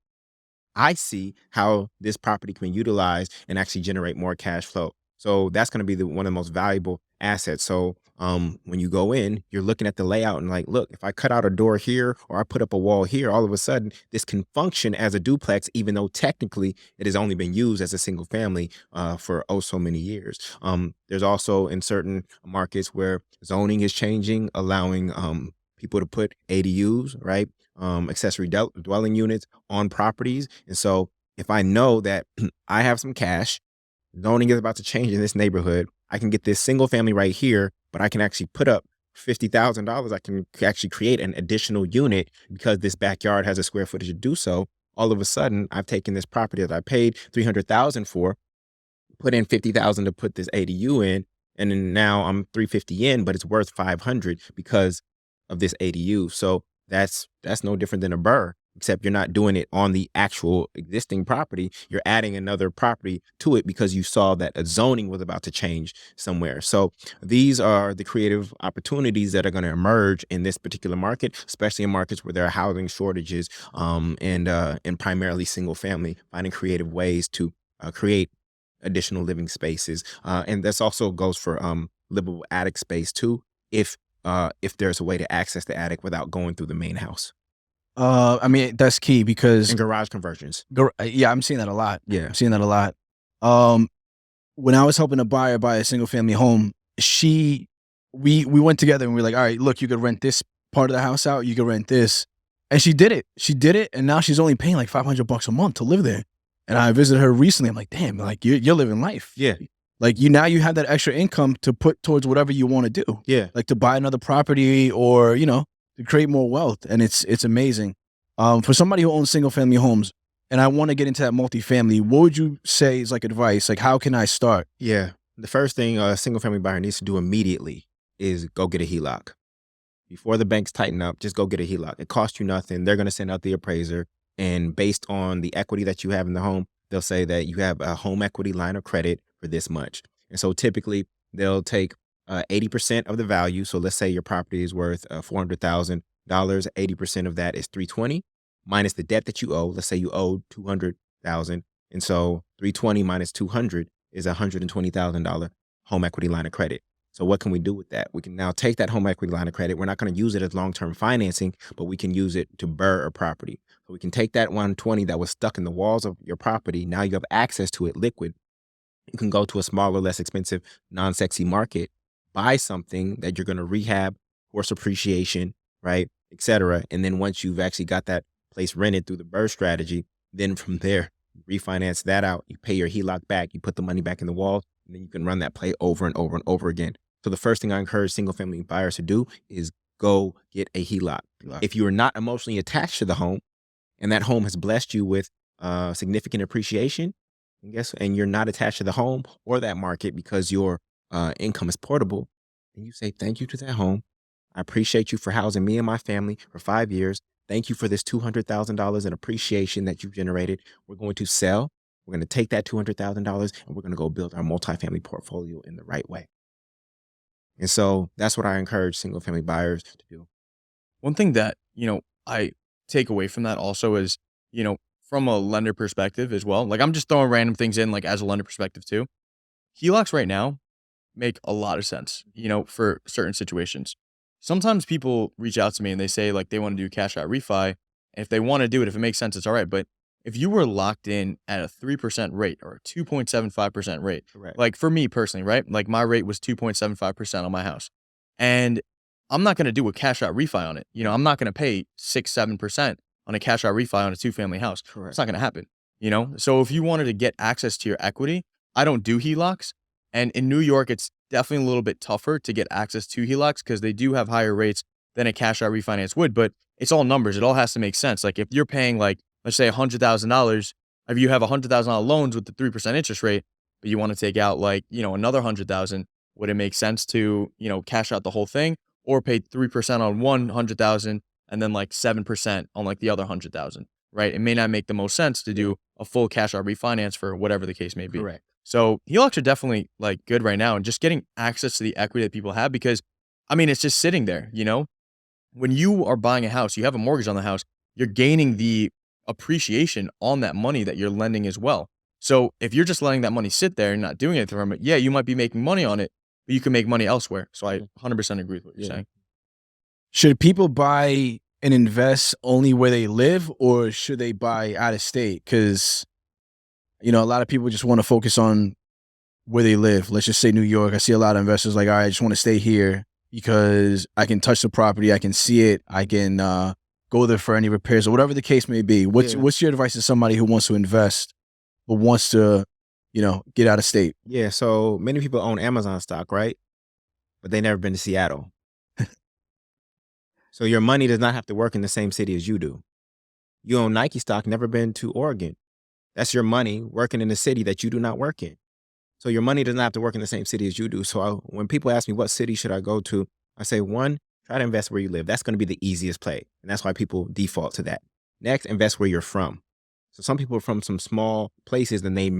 I see how this property can be utilized and actually generate more cash flow. So that's going to be one of the most valuable assets. So when you go in, you're looking at the layout and like, look, if I cut out a door here or I put up a wall here, all of a sudden this can function as a duplex, even though technically it has only been used as a single family for oh so many years. There's also in certain markets where zoning is changing, allowing people to put ADUs, right? Accessory dwelling units on properties. And so if I know that I have some cash, zoning is about to change in this neighborhood, I can get this single family right here, but I can actually put up $50,000. I can actually create an additional unit because this backyard has a square footage to do so. All of a sudden, I've taken this property that I paid $300,000 for, put in $50,000 to put this ADU in, and then now I'm $350 in, but it's worth $500 because of this ADU. So that's no different than a BRRRR, except you're not doing it on the actual existing property. You're adding another property to it because you saw that a zoning was about to change somewhere. So these are the creative opportunities that are going to emerge in this particular market, especially in markets where there are housing shortages and primarily single family, finding creative ways to create additional living spaces. And this also goes for livable attic space too, if there's a way to access the attic without going through the main house. I mean, that's key because And garage conversions. yeah, I'm seeing that a lot. Yeah. I'm seeing that a lot. When I was helping a buyer buy a single family home, we went together and we were like, all right, look, you could rent this part of the house out, you could rent this. And she did it. She did it, and now she's only paying like $500 a month to live there. And I visited her recently. I'm like, damn, like you're living life. Yeah. Like now you have that extra income to put towards whatever you want to do. Yeah. Like to buy another property or, you know, to create more wealth. And it's amazing. For somebody who owns single family homes, and I want to get into that multifamily, what would you say is like advice? Like, how can I start? Yeah. The first thing a single family buyer needs to do immediately is go get a HELOC. Before the banks tighten up, just go get a HELOC. It costs you nothing. They're going to send out the appraiser. And based on the equity that you have in the home, they'll say that you have a home equity line of credit for this much. And so typically they'll take 80% of the value. So let's say your property is worth $400,000. 80% of that is $320 minus the debt that you owe. Let's say you owe $200,000. And so $320 minus $200 is $120,000 home equity line of credit. So what can we do with that? We can now take that home equity line of credit. We're not going to use it as long-term financing, but we can use it to BRRRR a property. So we can take that 120 that was stuck in the walls of your property. Now you have access to it liquid. You can go to a smaller, less expensive, non-sexy market, buy something that you're going to rehab, force appreciation, right, et cetera. And then once you've actually got that place rented through the BRRRR strategy, then from there, refinance that out. You pay your HELOC back. You put the money back in the walls, and then you can run that play over and over and over again. So the first thing I encourage single family buyers to do is go get a HELOC. If you are not emotionally attached to the home and that home has blessed you with significant appreciation, and you're not attached to the home or that market because your income is portable, and you say thank you to that home. I appreciate you for housing me and my family for 5 years. Thank you for this $200,000 in appreciation that you've generated. We're going to sell. We're going to take that $200,000 and we're going to go build our multifamily portfolio in the right way. And so that's what I encourage single family buyers to do. One thing that, I take away from that also is, from a lender perspective as well, like I'm just throwing random things in, like as a lender perspective too. HELOCs right now make a lot of sense, for certain situations. Sometimes people reach out to me and they say like they want to do cash out refi. And if they want to do it, if it makes sense, it's all right. But if you were locked in at a 3% rate or a 2.75% rate, Correct. like for me personally, right? Like my rate was 2.75% on my house. And I'm not going to do a cash out refi on it. I'm not going to pay 6-7% on a cash out refi on a 2-family house. Correct. It's not going to happen, So if you wanted to get access to your equity, I don't do HELOCs. And in New York, it's definitely a little bit tougher to get access to HELOCs because they do have higher rates than a cash out refinance would, but it's all numbers. It all has to make sense. Like if you're paying like, let's say $100,000, if you have $100,000 loans with the 3% interest rate, but you want to take out like, another 100,000, would it make sense to, cash out the whole thing or pay 3% on 100,000 and then like 7% on like the other 100,000, right? It may not make the most sense to do a full cash out refinance for whatever the case may be. Correct. So HELOCs are definitely like good right now and just getting access to the equity that people have because, it's just sitting there, When you are buying a house, you have a mortgage on the house, you're gaining the appreciation on that money that you're lending as well. So if you're just letting that money sit there and not doing anything from it, yeah, you might be making money on it, but you can make money elsewhere. So I 100% agree with what you're saying. Should people buy and invest only where they live or should they buy out of state? Because, a lot of people just want to focus on where they live. Let's just say New York. I see a lot of investors like, all right, I just want to stay here because I can touch the property. I can see it. I can go there for any repairs or whatever the case may be. What's your advice to somebody who wants to invest but wants to, get out of state? Yeah, so many people own Amazon stock, right? But they never been to Seattle. So your money does not have to work in the same city as you do. You own Nike stock, never been to Oregon. That's your money working in a city that you do not work in. So your money doesn't have to work in the same city as you do. So when people ask me what city should I go to, I say, one, try to invest where you live. That's going to be the easiest play. And that's why people default to that. Next, invest where you're from. So some people are from some small places and they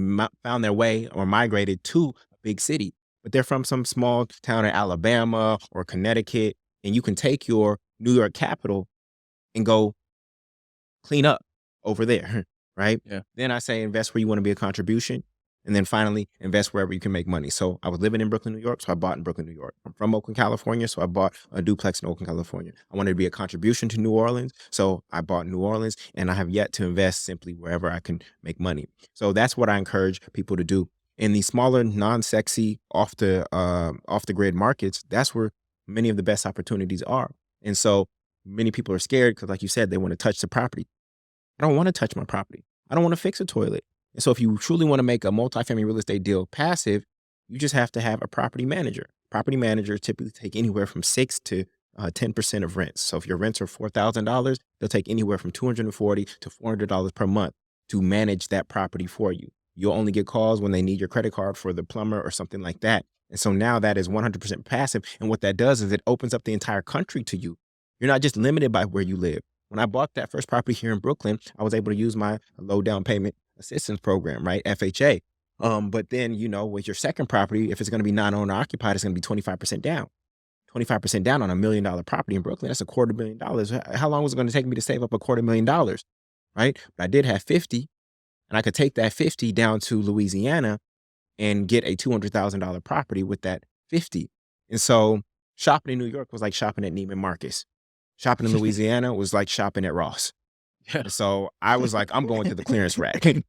found their way or migrated to a big city, but they're from some small town in Alabama or Connecticut. And you can take your New York capital and go clean up over there, right? Yeah. Then I say invest where you want to be a contribution. And then finally, invest wherever you can make money. So I was living in Brooklyn, New York, so I bought in Brooklyn, New York. I'm from Oakland, California, so I bought a duplex in Oakland, California. I wanted to be a contribution to New Orleans, so I bought New Orleans, and I have yet to invest simply wherever I can make money. So that's what I encourage people to do. In the smaller, non-sexy, off the grid markets, that's where many of the best opportunities are. And so many people are scared because, like you said, they want to touch the property. I don't want to touch my property. I don't want to fix a toilet. And so if you truly want to make a multifamily real estate deal passive, you just have to have a property manager. Property managers typically take anywhere from 6 to 10% of rents. So if your rents are $4,000, they'll take anywhere from $240 to $400 per month to manage that property for you. You'll only get calls when they need your credit card for the plumber or something like that. And so now that is 100% passive. And what that does is it opens up the entire country to you. You're not just limited by where you live. When I bought that first property here in Brooklyn, I was able to use my low down payment assistance program, right? FHA. But then, with your second property, if it's going to be non-owner occupied, it's going to be 25% down. 25% down on $1 million property in Brooklyn. That's $250,000. How long was it going to take me to save up $250,000? Right? But I did have 50, and I could take that 50 down to Louisiana and get a $200,000 property with that 50. And so shopping in New York was like shopping at Neiman Marcus. Shopping in Louisiana was like shopping at Ross. Yeah. So I was like, I'm going to the clearance rack. I'm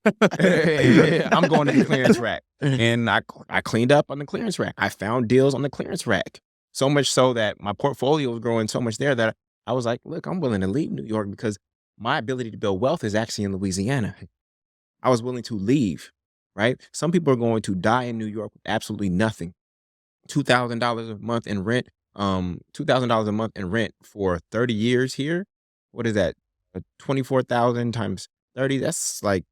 going to the clearance rack. And I cleaned up on the clearance rack. I found deals on the clearance rack. So much so that my portfolio was growing so much there that I was like, look, I'm willing to leave New York because my ability to build wealth is actually in Louisiana. I was willing to leave, right? Some people are going to die in New York with absolutely nothing. $2,000 a month in rent, $2,000 a month in rent for 30 years here. What is that? 24,000 times 30, that's like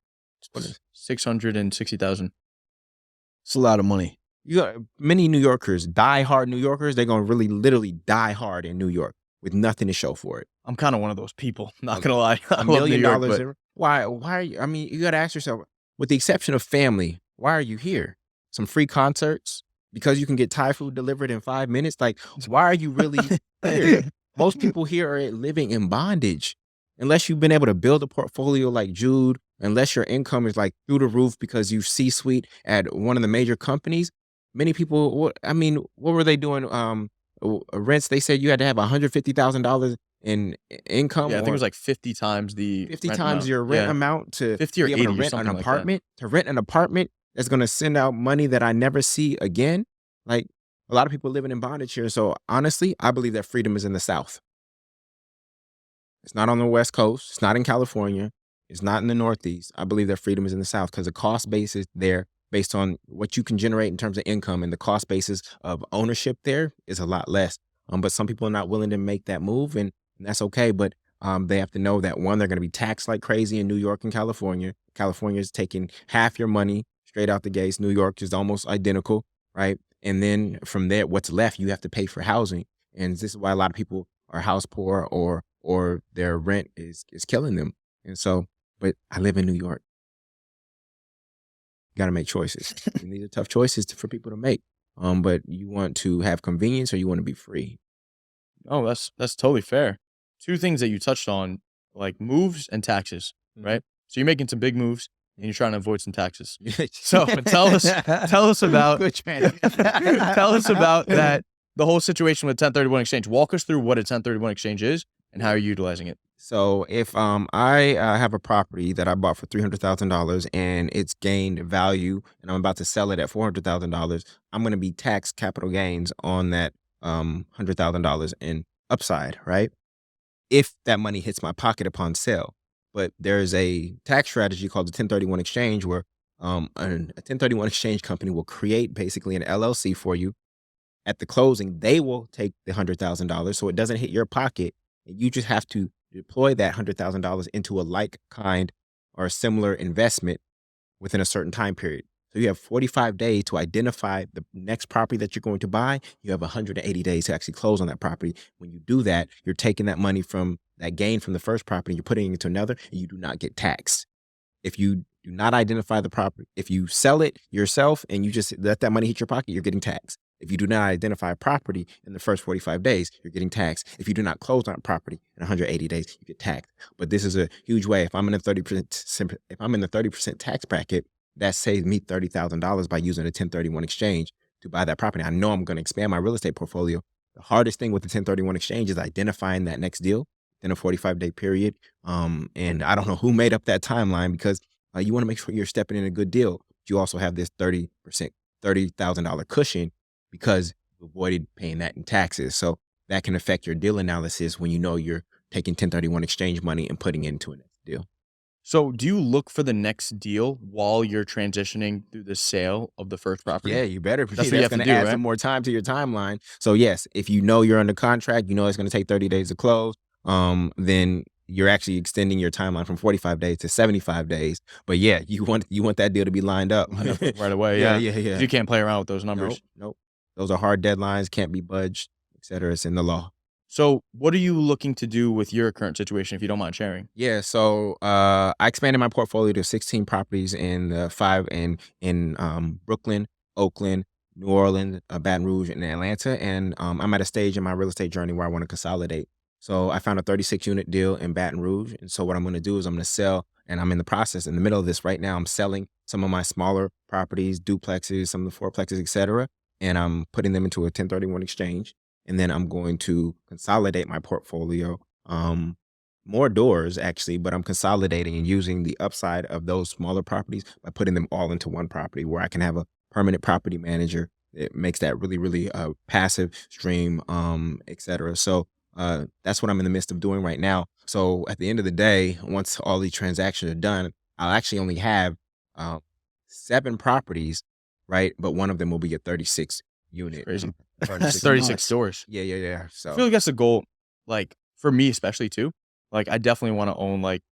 What is 660,000. It's a lot of money. you got many New Yorkers, die-hard New Yorkers, they're gonna really literally die hard in New York with nothing to show for it. I'm kind of one of those people. Not gonna lie. I $1 love New million. York, but Why are you? I mean, you got to ask yourself, with the exception of family, why are you here? Some free concerts because you can get Thai food delivered in 5 minutes. Like, why are you really here? Most people here are living in bondage, unless you've been able to build a portfolio like Jude. Unless your income is like through the roof because you C-suite at one of the major companies. Many people, I mean, what were they doing? Rents. They said you had to have $150,000 in income. yeah, I think it was like 50 times the 50 rent times amount. your rent Yeah. amount to 50 or be able 80 to or rent an something like that. apartment. To rent an apartment that's going to send out money that I never see again. Like, a lot of people living in bondage here. So honestly, I believe that freedom is in the South. It's not on the West Coast. It's not in California. It's not in the Northeast. I believe that freedom is in the South because the cost basis there, based on what you can generate in terms of income, and the cost basis of ownership there is a lot less. But some people are not willing to make that move, and that's okay. But they have to know that, one, they're going to be taxed like crazy in New York and California. California is taking half your money straight out the gates. New York is almost identical, right? And then from there, what's left, you have to pay for housing. And this is why a lot of people are house poor, or their rent is killing them. And so, but I live in New York. You got to make choices. And these are tough choices for people to make. But you want to have convenience or you want to be free. Oh, that's totally fair. Two things that you touched on, like moves and taxes, right? So you're making some big moves and you're trying to avoid some taxes. So tell us about Good transition. tell us about that, the whole situation with 1031 exchange. Walk us through what a 1031 exchange is and how you're utilizing it. So if I have a property that I bought for $300,000 and it's gained value and I'm about to sell it at $400,000, I'm going to be taxed capital gains on that $100,000 in upside, right? If that money hits my pocket upon sale. But there's a tax strategy called the 1031 exchange where a 1031 exchange company will create basically an LLC for you. At the closing, they will take the $100,000 so it doesn't hit your pocket. And you just have to deploy that $100,000 into a like kind or a similar investment within a certain time period. So you have 45 days to identify the next property that you're going to buy. You have 180 days to actually close on that property. When you do that, you're taking that money from that gain from the first property, you're putting it into another, and you do not get taxed. If you do not identify the property, if you sell it yourself and you just let that money hit your pocket, you're getting taxed. If you do not identify a property in the first 45 days, you're getting taxed. If you do not close on a property in 180 days, you get taxed. But this is a huge way. If I'm in the 30% tax bracket, that saves me $30,000 by using a 1031 exchange to buy that property. I know I'm going to expand my real estate portfolio. The hardest thing with the 1031 exchange is identifying that next deal in a 45-day period. And I don't know who made up that timeline because you want to make sure you're stepping in a good deal. But you also have this $30,000 cushion because you avoided paying that in taxes. So that can affect your deal analysis when you know you're taking 1031 exchange money and putting it into a next deal. So do you look for the next deal while you're transitioning through the sale of the first property? Yeah, you better. That's what you have going to to do, add right? some more time to your timeline. So yes, if you know you're under contract, you know it's going to take 30 days to close, then you're actually extending your timeline from 45 days to 75 days. But yeah, you want that deal to be lined up. Right away, yeah. You can't play around with those numbers. Nope. Those are hard deadlines, can't be budged, et cetera. It's in the law. So what are you looking to do with your current situation, if you don't mind sharing? Yeah, so I expanded my portfolio to 16 properties in the 5 in Brooklyn, Oakland, New Orleans, Baton Rouge, and Atlanta. And I'm at a stage in my real estate journey where I want to consolidate. So I found a 36-unit deal in Baton Rouge. And so what I'm going to do is I'm going to sell, and I'm in the process, in the middle of this right now, I'm selling some of my smaller properties, duplexes, some of the fourplexes, et cetera. And I'm putting them into a 1031 exchange. And then I'm going to consolidate my portfolio, more doors actually, but I'm consolidating and using the upside of those smaller properties by putting them all into one property where I can have a permanent property manager. It makes that really, really passive stream, et cetera. So that's what I'm in the midst of doing right now. So at the end of the day, once all these transactions are done, I'll actually only have 7 properties, right? But one of them will be a 36 unit. Crazy. 36 36 stores. Yeah. So I feel like that's a goal, like for me especially too. Like I definitely want to own like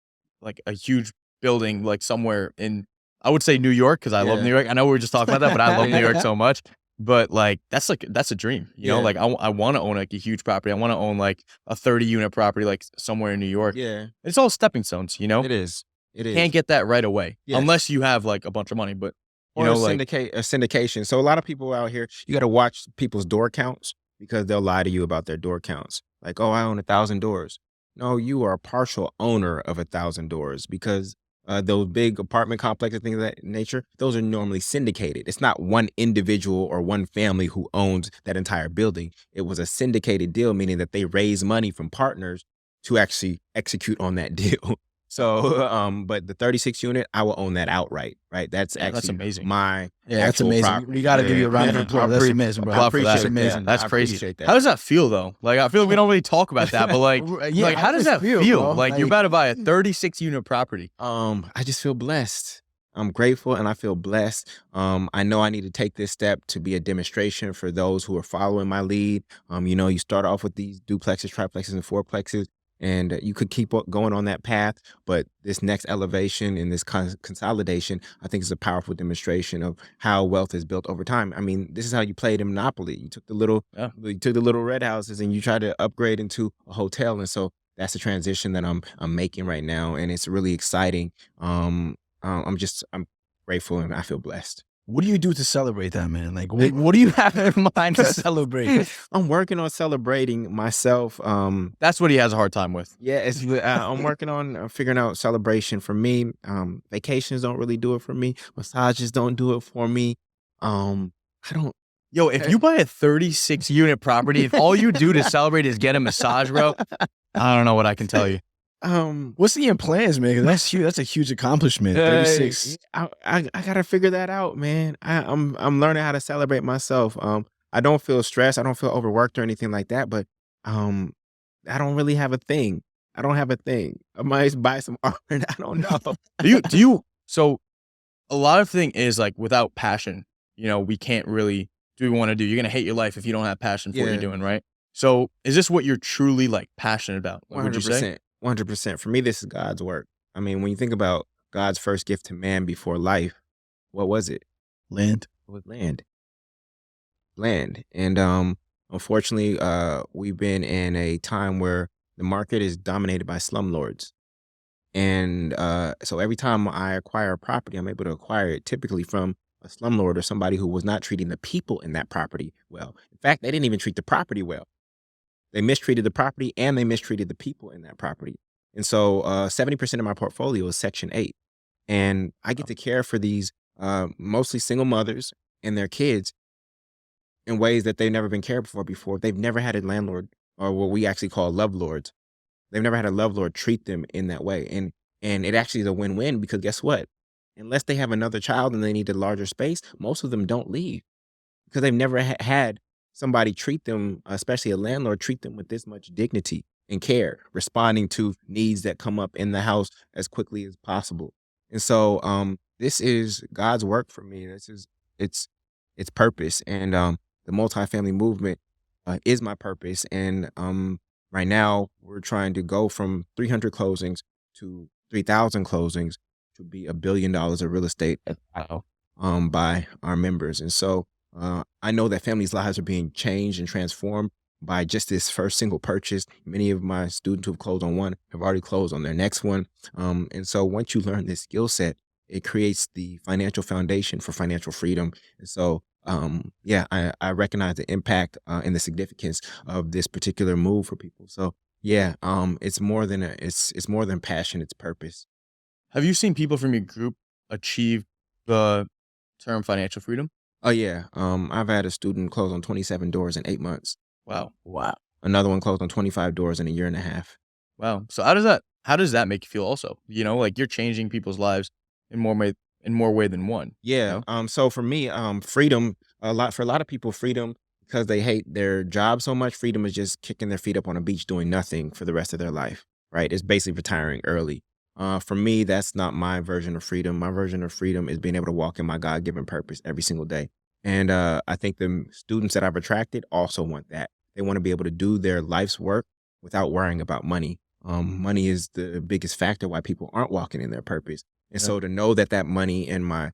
a huge building like somewhere in, I would say New York, because I love Yeah. New York. I know we were just talking about that, but I love New York so much. But like that's a dream, you know. Yeah. Like I want to own like a huge property. I want to own like a 30-unit property, like somewhere in New York. Yeah, It's all stepping stones, you know. it is. It is. Can't get that right away Yes. unless you have like a bunch of money. But you Or know, a like syndication. So a lot of people out here, you got to watch people's door counts because they'll lie to you about their door counts. Like, oh, I own 1,000 doors. No, you are a partial owner of 1,000 doors because those big apartment complexes, things of that nature, those are normally syndicated. It's not one individual or one family who owns that entire building. It was a syndicated deal, meaning that they raise money from partners to actually execute on that deal. So, but the 36 unit, I will own that outright, right? That's Yeah, actually that's amazing. my Yeah, that's actual amazing. property. We got to give you a round of Yeah. applause. That's amazing, bro. I appreciate That's that. amazing. That's I crazy. appreciate that. How does that feel though? Like I feel like we don't really talk about that, but like, Yeah, like how does that feel? bro? Like you're about to buy a 36-unit property. I just feel blessed. I'm grateful and I feel blessed. I know I need to take this step to be a demonstration for those who are following my lead. You know, you start off with these duplexes, triplexes, and fourplexes, and you could keep going on that path. But this next elevation and this consolidation, I think, is a powerful demonstration of how wealth is built over time. I mean, this is how you played in Monopoly. You took the little red houses and you tried to upgrade into a hotel, and so that's the transition that I'm making right now, and it's really exciting. I'm grateful and I feel blessed. What do you do to celebrate that, man? Like, what do you have in mind to celebrate? I'm working on celebrating myself. That's what he has a hard time with. Yeah, I'm working on figuring out celebration for me. Vacations don't really do it for me. Massages don't do it for me. I don't. Yo, if you buy a 36-unit property, if all you do to celebrate is get a massage, bro, I don't know what I can tell you. What's in your plans, man? 'Cause that's huge. That's a huge accomplishment. 36. I gotta figure that out, man. I'm learning how to celebrate myself. I don't feel stressed. I don't feel overworked or anything like that. But I don't really have a thing. I don't have a thing. I might buy some art. I don't know. Do you? So, a lot of thing is like without passion, you know, we can't really do what we want to do. You're gonna hate your life if you don't have passion for what you're doing, right? So, is this what you're truly like passionate about? Like, would you say? 100%. For me, this is God's work. I mean, when you think about God's first gift to man before life, what was it? Land. It was land. And unfortunately, we've been in a time where the market is dominated by slumlords. And so every time I acquire a property, I'm able to acquire it typically from a slumlord or somebody who was not treating the people in that property well. In fact, they didn't even treat the property well. They mistreated the property and they mistreated the people in that property. And so 70% of my portfolio is Section 8. And I get to care for these mostly single mothers and their kids in ways that they've never been cared for before. They've never had a landlord, or what we actually call love lords. They've never had a love lord treat them in that way. And it actually is a win-win because guess what? Unless they have another child and they need a larger space, most of them don't leave because they've never had somebody treat them, especially a landlord, treat them with this much dignity and care, responding to needs that come up in the house as quickly as possible. And so this is God's work for me. It's purpose. And the multifamily movement is my purpose. And right now we're trying to go from 300 closings to 3,000 closings to be $1 billion of real estate by our members. And so I know that families' lives are being changed and transformed by just this first single purchase. Many of my students who have closed on one have already closed on their next one. And so once you learn this skill set, it creates the financial foundation for financial freedom. And so, I recognize the impact and the significance of this particular move for people. So it's more than it's more than passion, it's purpose. Have you seen people from your group achieve the term financial freedom? Oh yeah. I've had a student close on 27 doors in 8 months. Wow. Another one closed on 25 doors in a year and a half. Wow. So how does that make you feel also? You know, like you're changing people's lives in more way than one. Yeah. You know? So for me, freedom, for a lot of people, freedom, because they hate their job so much, freedom is just kicking their feet up on a beach doing nothing for the rest of their life, right? It's basically retiring early. For me, that's not my version of freedom. My version of freedom is being able to walk in my God-given purpose every single day. And I think the students that I've attracted also want that. They want to be able to do their life's work without worrying about money. money is the biggest factor why people aren't walking in their purpose. And Yeah. so to know that that money and my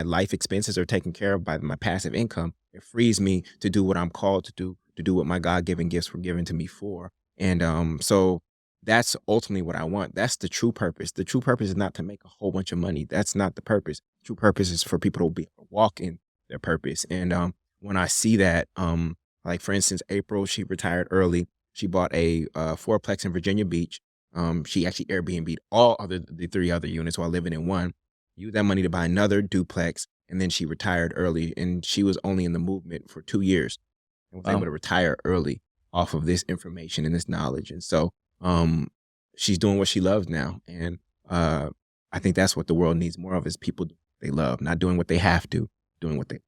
life expenses are taken care of by my passive income, it frees me to do what I'm called to do what my God-given gifts were given to me for. And so that's ultimately what I want. That's the true purpose. The true purpose is not to make a whole bunch of money. That's not the purpose. True purpose is for people to be able to walk in their purpose. And when I see that, like for instance, April, she retired early. She bought a fourplex in Virginia Beach. She actually Airbnb'd the 3 other units while living in one. Used that money to buy another duplex, and then she retired early. And she was only in the movement for 2 years and was able to retire early off of this information and this knowledge. And so she's doing what she loves now. And I think that's what the world needs more of, is people they love, not doing what they have to, doing what they.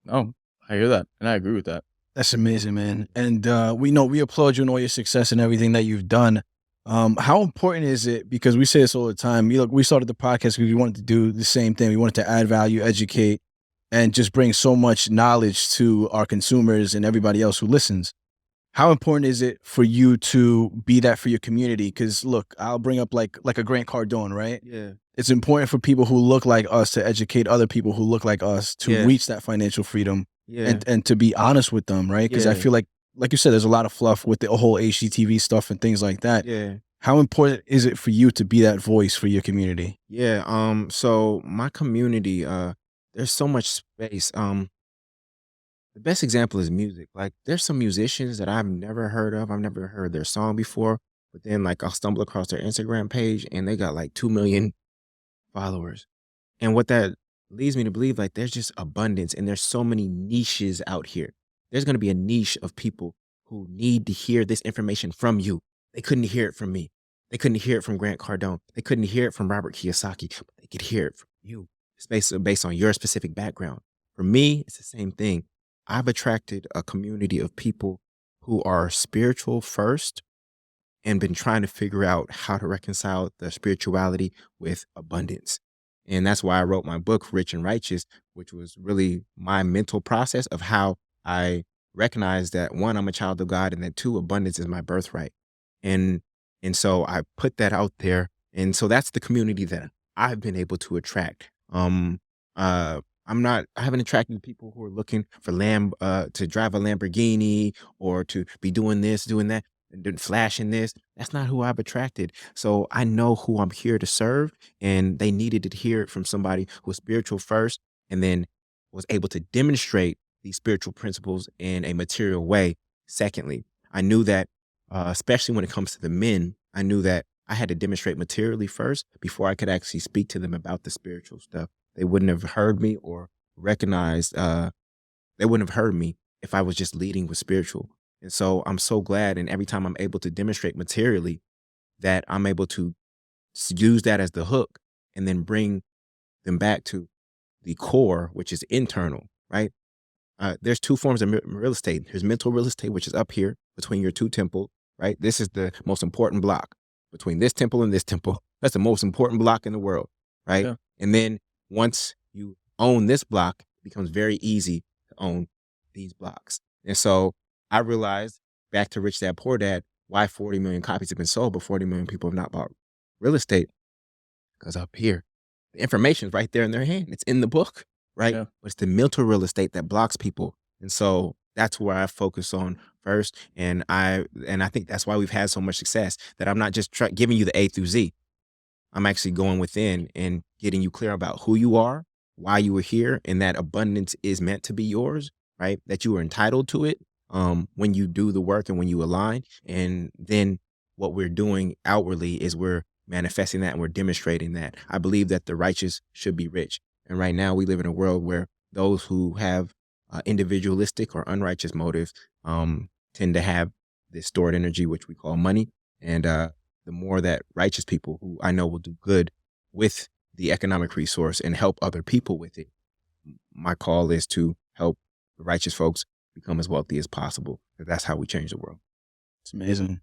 Oh, I hear that, and I agree with that. That's amazing, man. And we applaud you on all your success and everything that you've done. How important is it? Because we say this all the time. We started the podcast because we wanted to do the same thing. We wanted to add value, educate, and just bring so much knowledge to our consumers and everybody else who listens. How important is it for you to be that for your community? Because look, I'll bring up like a Grant Cardone, right? Yeah. It's important for people who look like us to educate other people who look like us to reach that financial freedom. Yeah. And to be honest with them, right? Because I feel like you said, there's a lot of fluff with the whole HGTV stuff and things like that. Yeah. How important is it for you to be that voice for your community? Yeah. So my community, there's so much space. The best example is music. Like, there's some musicians that I've never heard of. I've never heard their song before, but then like I'll stumble across their Instagram page and they got like 2 million followers. And what that leads me to believe, like, there's just abundance and there's so many niches out here. There's going to be a niche of people who need to hear this information from you. They couldn't hear it from me. They couldn't hear it from Grant Cardone. They couldn't hear it from Robert Kiyosaki, but they could hear it from you. It's based on your specific background. For me, it's the same thing. I've attracted a community of people who are spiritual first and been trying to figure out how to reconcile their spirituality with abundance. And that's why I wrote my book, Rich and Righteous, which was really my mental process of how I recognize that, 1, I'm a child of God, and that 2, abundance is my birthright. And so I put that out there. And so that's the community that I've been able to attract. I haven't attracted people who are looking for to drive a Lamborghini or to be doing this, doing that, and flashing this. That's not who I've attracted. So I know who I'm here to serve, and they needed to hear it from somebody who was spiritual first and then was able to demonstrate these spiritual principles in a material way. Secondly, I knew that, especially when it comes to the men, I knew that I had to demonstrate materially first before I could actually speak to them about the spiritual stuff. They wouldn't have heard me or recognized, they wouldn't have heard me if I was just leading with spiritual. And so I'm so glad, and every time I'm able to demonstrate materially, that I'm able to use that as the hook and then bring them back to the core, which is internal, right? There's 2 forms of real estate. There's mental real estate, which is up here between your 2 temples, right? This is the most important block between this temple and this temple. That's the most important block in the world, right? Yeah. And then once you own this block, it becomes very easy to own these blocks. And so I realized, back to Rich Dad Poor Dad, why 40 million copies have been sold, but 40 million people have not bought real estate. Because up here, the information is right there in their hand. It's in the book, right? Yeah. But it's the mental real estate that blocks people. And so that's where I focus on first. And I think that's why we've had so much success, that I'm not just giving you the A through Z. I'm actually going within and getting you clear about who you are, why you were here, and that abundance is meant to be yours, right? That you are entitled to it when you do the work and when you align. And then what we're doing outwardly is we're manifesting that and we're demonstrating that. I believe that the righteous should be rich. And right now we live in a world where those who have individualistic or unrighteous motives tend to have this stored energy, which we call money. And the more that righteous people, who I know will do good with the economic resource and help other people with it, my call is to help the righteous folks become as wealthy as possible. That's how we change the world. It's amazing.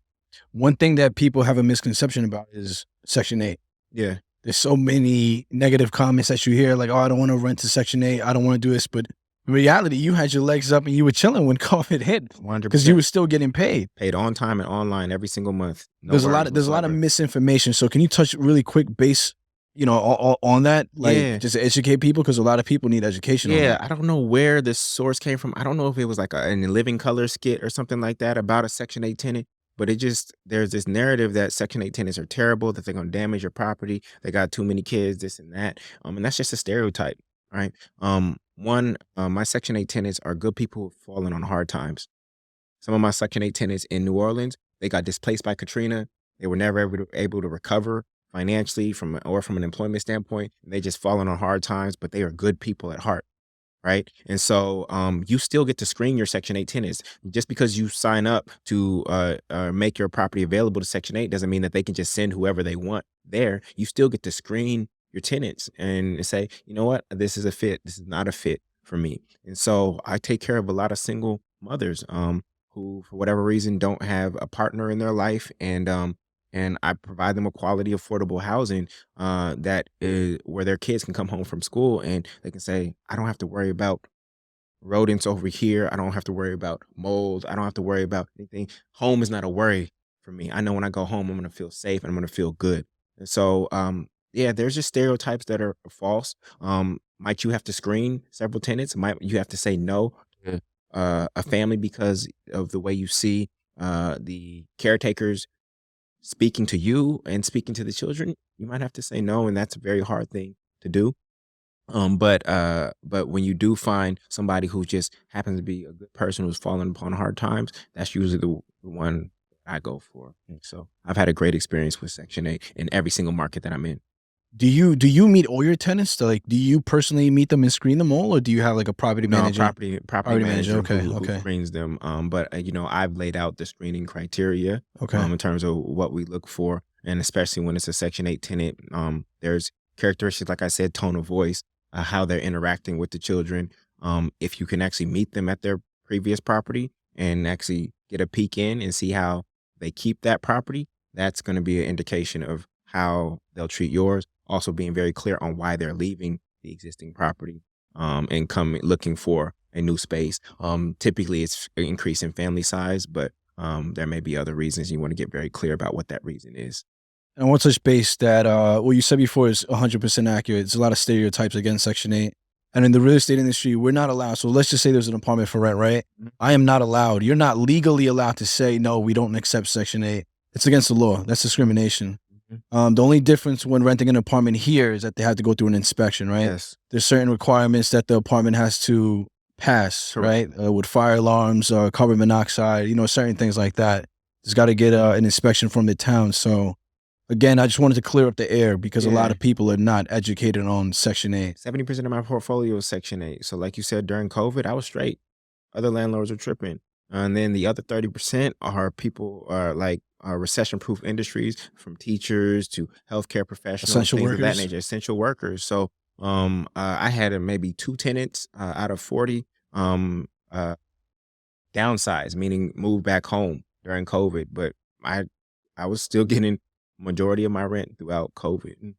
One thing that people have a misconception about is Section 8. Yeah. There's so many negative comments that you hear, like, oh, I don't want to rent to Section 8. I don't want to do this. But In reality, you had your legs up and you were chilling when COVID hit because 100%. you were still getting paid. Paid on time and online every single month. No There's a worries lot of whatsoever. misinformation. So can you touch really quick base, on that? Like Yeah. just to educate people, because a lot of people need education on Yeah, that. I don't know where this source came from. I don't know if it was like in a Living Color skit or something like that about a Section 8 tenant, but there's this narrative that Section 8 tenants are terrible, that they're gonna damage your property, they got too many kids, this and that. And that's just a stereotype, right? My Section 8 tenants are good people who've fallen on hard times. Some of my Section 8 tenants in New Orleans, they got displaced by Katrina. They were never able to recover financially from an employment standpoint. They just fallen on hard times, but they are good people at heart, right? And so you still get to screen your Section 8 tenants. Just because you sign up to make your property available to Section 8 doesn't mean that they can just send whoever they want there. You still get to screen your tenants and say, you know what, this is a fit. This is not a fit for me. And so I take care of a lot of single mothers who, for whatever reason, don't have a partner in their life, and I provide them a quality, affordable housing that is where their kids can come home from school and they can say, I don't have to worry about rodents over here. I don't have to worry about mold. I don't have to worry about anything. Home is not a worry for me. I know when I go home, I'm going to feel safe and I'm going to feel good. And so, yeah, there's just stereotypes that are false. Might you have to screen several tenants? Might you have to say no to a family because of the way you see the caretakers speaking to you and speaking to the children? You might have to say no, and that's a very hard thing to do. But when you do find somebody who just happens to be a good person who's fallen upon hard times, that's usually the one I go for. So I've had a great experience with Section 8 in every single market that I'm in. Do you meet all your tenants? Like, do you personally meet them and screen them all, or do you have like a property No, manager? property manager Okay, who okay. screens them. But I've laid out the screening criteria Okay. in terms of what we look for, and especially when it's a Section 8 tenant, there's characteristics, like I said, tone of voice, how they're interacting with the children. If you can actually meet them at their previous property and actually get a peek in and see how they keep that property, that's going to be an indication of how they'll treat yours. Also being very clear on why they're leaving the existing property and coming looking for a new space. Typically it's an increase in family size, but there may be other reasons. You want to get very clear about what that reason is. And one touch base that what you said before is 100% accurate. There's a lot of stereotypes against Section 8. And in the real estate industry, we're not allowed. So let's just say there's an apartment for rent, right? I am not allowed. You're not legally allowed to say, no, we don't accept Section 8. It's against the law. That's discrimination. The only difference when renting an apartment here is that they have to go through an inspection, right? Yes. There's certain requirements that the apartment has to pass, Correct. right? With fire alarms, carbon monoxide, certain things like that. It's got to get an inspection from the town. So again, I just wanted to clear up the air because a lot of people are not educated on Section 8. 70% of my portfolio is Section 8. So like you said, during COVID, I was straight. Other landlords are tripping. And then the other 30% are people like recession-proof industries, from teachers to healthcare professionals, Essential things of that workers. nature, essential workers. So I had maybe 2 tenants out of 40 downsized, meaning moved back home during COVID. But I was still getting majority of my rent throughout COVID.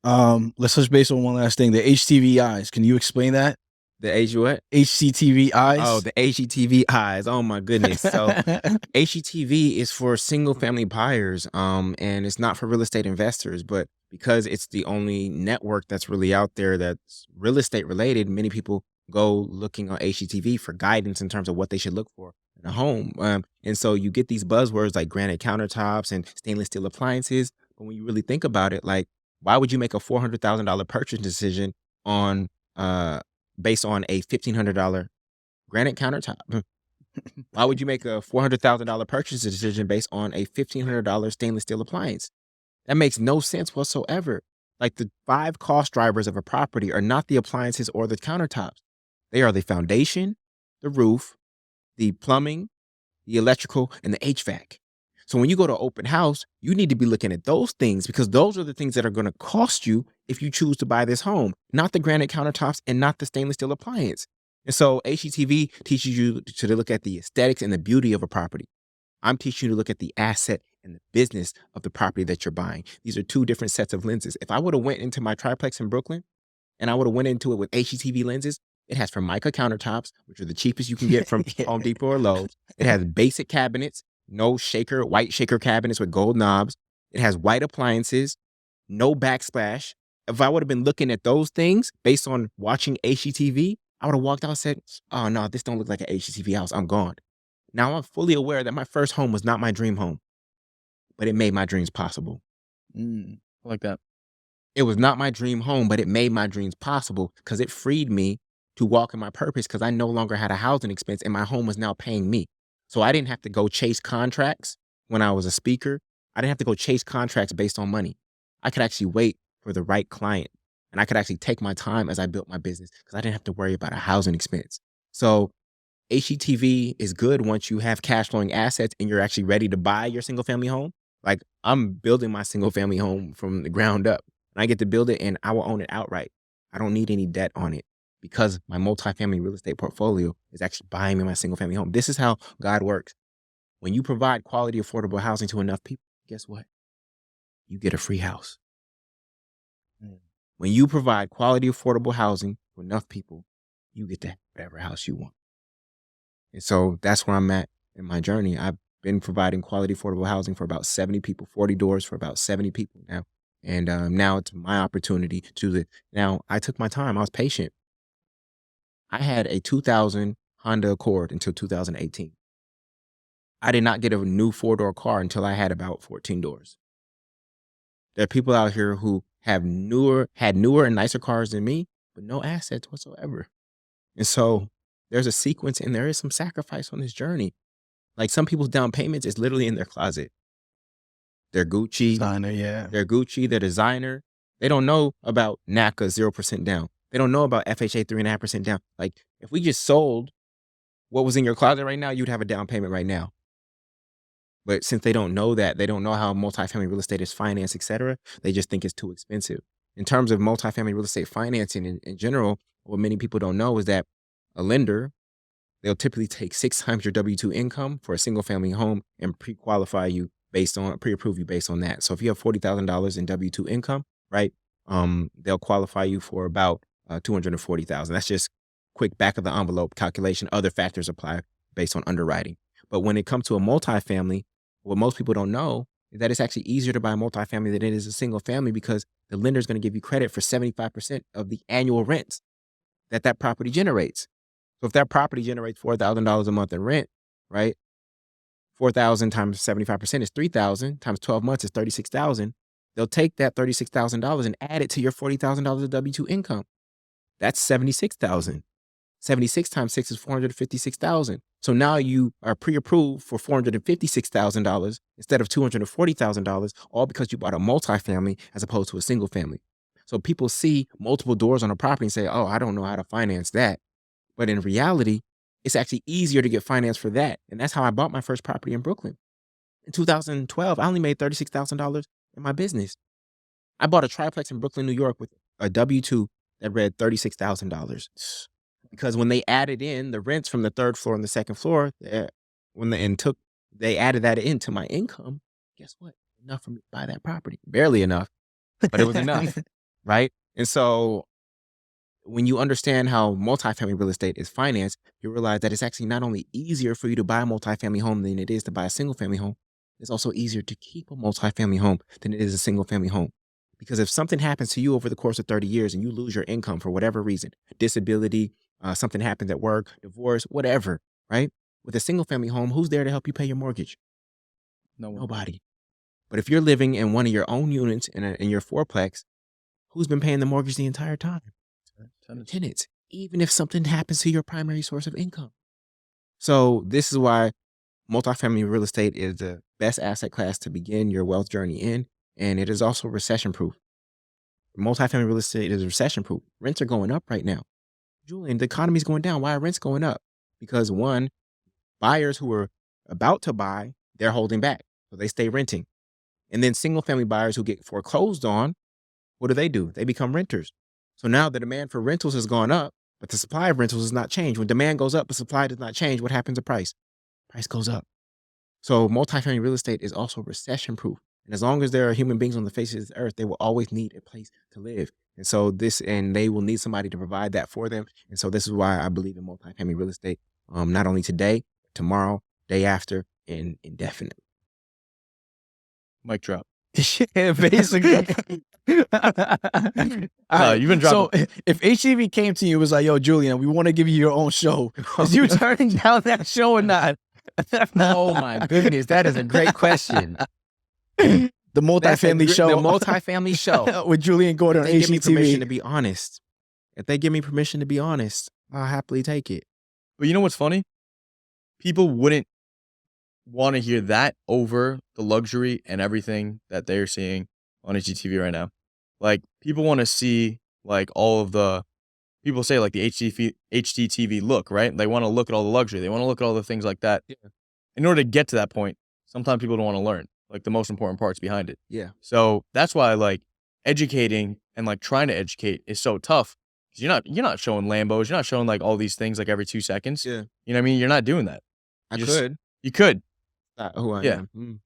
Let's touch base on one last thing. The HTV eyes. Can you explain that? The H what? HGTV eyes. Oh, the HGTV eyes. Oh my goodness. So HGTV is for single family buyers, and it's not for real estate investors, but because it's the only network that's really out there that's real estate related, many people go looking on HGTV for guidance in terms of what they should look for in a home. And so you get these buzzwords like granite countertops and stainless steel appliances, but when you really think about it, like, why would you make a $400,000 purchase decision on based on a $1,500 granite countertop? Why would you make a $400,000 purchase decision based on a $1,500 stainless steel appliance? That makes no sense whatsoever. Like, the 5 cost drivers of a property are not the appliances or the countertops. They are the foundation, the roof, the plumbing, the electrical, and the HVAC. So when you go to open house, you need to be looking at those things, because those are the things that are going to cost you if you choose to buy this home, not the granite countertops and not the stainless steel appliance. And so HGTV teaches you to look at the aesthetics and the beauty of a property. I'm teaching you to look at the asset and the business of the property that you're buying. These are 2 different sets of lenses. If I would have went into my triplex in Brooklyn and I would have went into it with HGTV lenses, It has Formica countertops, which are the cheapest you can get from Home Depot or Lowe's. It has basic cabinets, no shaker, white shaker cabinets with gold knobs. It has white appliances, no backsplash. If I would have been looking at those things based on watching HGTV, I would have walked out and said, oh no, this don't look like an HGTV house. I'm gone. Now I'm fully aware that my first home was not my dream home, but it made my dreams possible. I like that. It was not my dream home, but it made my dreams possible because it freed me to walk in my purpose because I no longer had a housing expense and my home was now paying me. So I didn't have to go chase contracts when I was a speaker. I didn't have to go chase contracts based on money. I could actually wait for the right client and I could actually take my time as I built my business because I didn't have to worry about a housing expense. So HGTV is good once you have cash flowing assets and you're actually ready to buy your single family home. Like I'm building my single family home from the ground up. And I get to build it and I will own it outright. I don't need any debt on it because my multifamily real estate portfolio is actually buying me my single family home. This is how God works. When you provide quality, affordable housing to enough people, guess what? You get a free house. When you provide quality, affordable housing to enough people, you get to have whatever house you want. And so that's where I'm at in my journey. I've been providing quality, affordable housing for about 70 people, 40 doors for about 70 people now. And now it's my opportunity to now I took my time. I was patient. I had a 2000 Honda Accord until 2018. I did not get a new 4-door car until I had about 14 doors. There are people out here who had newer and nicer cars than me, but no assets whatsoever. And so there's a sequence and there is some sacrifice on this journey. Like some people's down payments is literally in their closet. They're Gucci. Designer, yeah. They're Gucci, they're designer. They don't know about NACA 0% down. They don't know about FHA 3.5% down. Like if we just sold what was in your closet right now, you'd have a down payment right now. But since they don't know that, they don't know how multifamily real estate is financed, et cetera, they just think it's too expensive. In terms of multifamily real estate financing in general, what many people don't know is that a lender, they'll typically take 6 times your W-2 income for a single family home and pre-approve you based on that. So if you have $40,000 in W-2 income, right, they'll qualify you for about $240,000. That's just quick back of the envelope calculation. Other factors apply based on underwriting. But when it comes to a multifamily, what most people don't know is that it's actually easier to buy a multifamily than it is a single family because the lender is going to give you credit for 75% of the annual rents that property generates. So if that property generates $4,000 a month in rent, right? 4,000 times 75% is 3,000 times 12 months is 36,000. They'll take that $36,000 and add it to your $40,000 of W-2 income. That's 76,000. 76 times 6 is 456,000. So now you are pre-approved for $456,000 instead of $240,000, all because you bought a multifamily as opposed to a single family. So people see multiple doors on a property and say, oh, I don't know how to finance that. But in reality, it's actually easier to get financed for that. And that's how I bought my first property in Brooklyn. In 2012, I only made $36,000 in my business. I bought a triplex in Brooklyn, New York with a W-2 that read $36,000. Because when they added in the rents from the third floor and the second floor, they added that into my income, guess what? Enough for me to buy that property. Barely enough, but it was enough, right? And so when you understand how multifamily real estate is financed, you realize that it's actually not only easier for you to buy a multifamily home than it is to buy a single family home, it's also easier to keep a multifamily home than it is a single family home. Because if something happens to you over the course of 30 years and you lose your income for whatever reason, disability, something happens at work, divorce, whatever, right? With a single family home, who's there to help you pay your mortgage? No one. Nobody. But if you're living in one of your own units in your fourplex, who's been paying the mortgage the entire time? Tenants. Even if something happens to your primary source of income. So this is why multifamily real estate is the best asset class to begin your wealth journey in. And it is also recession proof. Multifamily real estate is recession proof. Rents are going up right now. Jullien, the economy's going down. Why are rents going up? Because one, buyers who are about to buy, they're holding back. So they stay renting. And then single family buyers who get foreclosed on, what do? They become renters. So now the demand for rentals has gone up, but the supply of rentals has not changed. When demand goes up, but supply does not change, what happens to price? Price goes up. So multifamily real estate is also recession proof. And as long as there are human beings on the face of this earth, they will always need a place to live. And so they will need somebody to provide that for them. And so this is why I believe in multifamily real estate, not only today, tomorrow, day after, and indefinitely. Mic drop. Yeah, basically. You've been dropping. So if HGTV came to you and was like, yo, Jullien, we want to give you your own show, is you turning down that show or not? Oh my goodness, that is a great question. The multifamily show. The multifamily show. With Jullien Gordon on If they give me permission to HGTV. be honest. If they give me permission to be honest, I'll happily take it. But you know what's funny? People wouldn't want to hear that over the luxury and everything that they're seeing on HGTV right now. Like, people want to see, like, all of the, people say, like, the HGTV look, right? They want to look at all the luxury. They want to look at all the things like that. Yeah. In order to get to that point, sometimes people don't want to learn, like, the most important parts behind it. Yeah. So that's why, like, educating and, like, trying to educate is so tough. Because you're not showing Lambos. You're not showing, like, all these things, like, every 2 seconds. Yeah. You know what I mean? You're not doing that. I You just- could. You could. Not who I Yeah. am.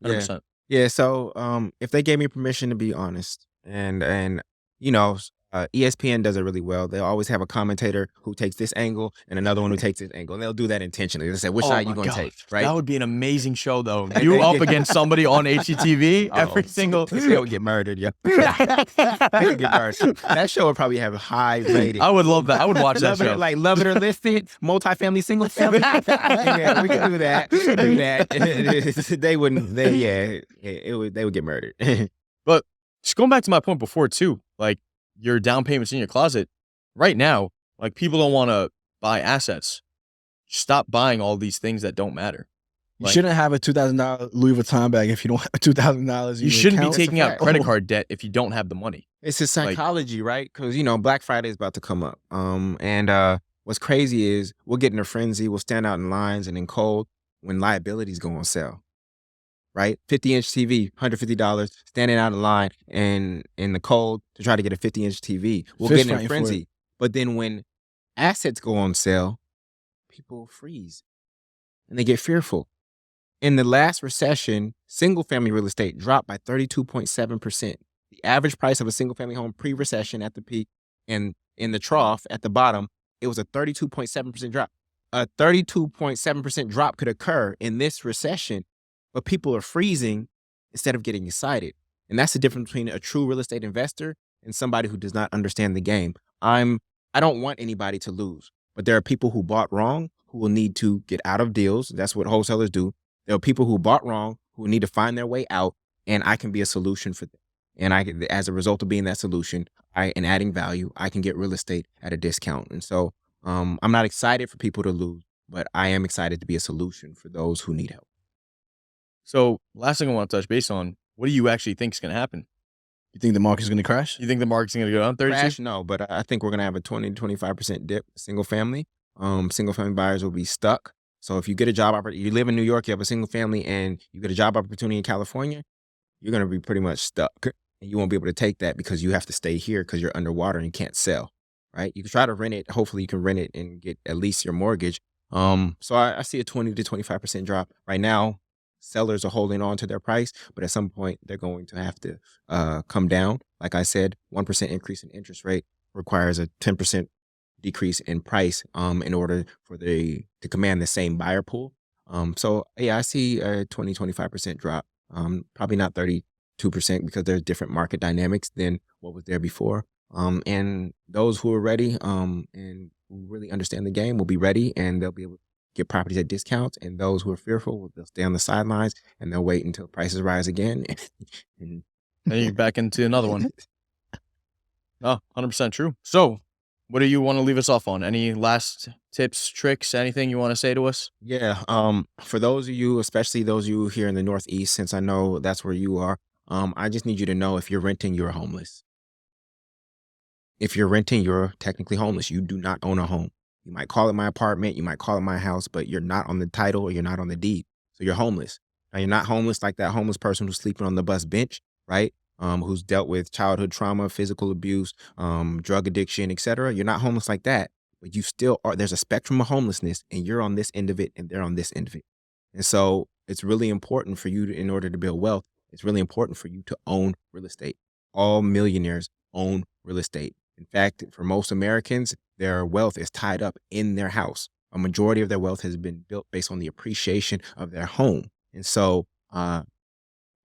100%. Yeah, so if they gave me permission to be honest, and you know, ESPN does it really well. They always have a commentator who takes this angle and another one who takes this angle, and they'll do that intentionally. They say, which side you gonna take, right? That would be an amazing show, though. And You they up get- against somebody on HGTV every single. They'll get murdered, yeah. They'll get murdered. That show would probably have a high rating. I would love that. I would watch that show. Like Love It or List It, multifamily, single family. Yeah, we can do that. Do that. They wouldn't. They would get murdered. But just going back to my point before, too, like, your down payments in your closet right now, like, people don't want to buy assets. Stop buying all these things that don't matter. You Like- shouldn't have a $2,000 Louis Vuitton bag if you don't have $2,000. You shouldn't be taking out fact. credit card debt if you don't have the money. It's a psychology, right? Because Black Friday is about to come up. And what's crazy is we'll get in a frenzy. We'll stand out in lines and in cold when liabilities go on sale. Right? 50-inch TV, $150, standing out in line and in the cold to try to get a 50-inch TV. We'll Fist get in fighting a for frenzy. But then when assets go on sale, people freeze and they get fearful. In the last recession, single-family real estate dropped by 32.7%. The average price of a single-family home pre-recession at the peak and in the trough at the bottom, it was a 32.7% drop. A 32.7% drop could occur in this recession, but people are freezing instead of getting excited. And that's the difference between a true real estate investor and somebody who does not understand the game. I don't want anybody to lose, but there are people who bought wrong who will need to get out of deals. That's what wholesalers do. There are people who bought wrong who need to find their way out, and I can be a solution for them. And as a result of being that solution, and adding value, I can get real estate at a discount. And so I'm not excited for people to lose, but I am excited to be a solution for those who need help. So, last thing I want to touch base on, what do you actually think is going to happen? You think the market's going to crash? You think the market's going to go down 32? Crash, no, but I think we're going to have a 20 to 25% dip single family. Single family buyers will be stuck. So if you get a job opportunity, you live in New York, you have a single family, and you get a job opportunity in California, you're going to be pretty much stuck. And you won't be able to take that because you have to stay here because you're underwater and you can't sell, right? You can try to rent it. Hopefully you can rent it and get at least your mortgage. So I see a 20 to 25% drop. Right now, sellers are holding on to their price, but at some point they're going to have to come down. Like I said, 1% increase in interest rate requires a 10% decrease in price in order for to command the same buyer pool. So yeah, I see a 20, 25% drop. Probably not 32% because there's different market dynamics than what was there before. And those who are ready and who really understand the game will be ready, and they'll be able to get properties at discounts. And those who are fearful, they'll stay on the sidelines and they'll wait until prices rise again. And Then you're back into another one. Oh, 100% true. So, what do you want to leave us off on? Any last tips, tricks, anything you want to say to us? Yeah. For those of you, especially those of you here in the Northeast, since I know that's where you are, I just need you to know if you're renting, you're homeless. If you're renting, you're technically homeless. You do not own a home. You might call it my apartment, you might call it my house, but you're not on the title or you're not on the deed. So you're homeless. Now, you're not homeless like that homeless person who's sleeping on the bus bench, right? Who's dealt with childhood trauma, physical abuse, drug addiction, etc. You're not homeless like that, but you still are. There's a spectrum of homelessness, and you're on this end of it, and they're on this end of it. And so it's really important for you to, in order to build wealth, it's really important for you to own real estate. All millionaires own real estate. In fact, for most Americans, their wealth is tied up in their house. A majority of their wealth has been built based on the appreciation of their home. And so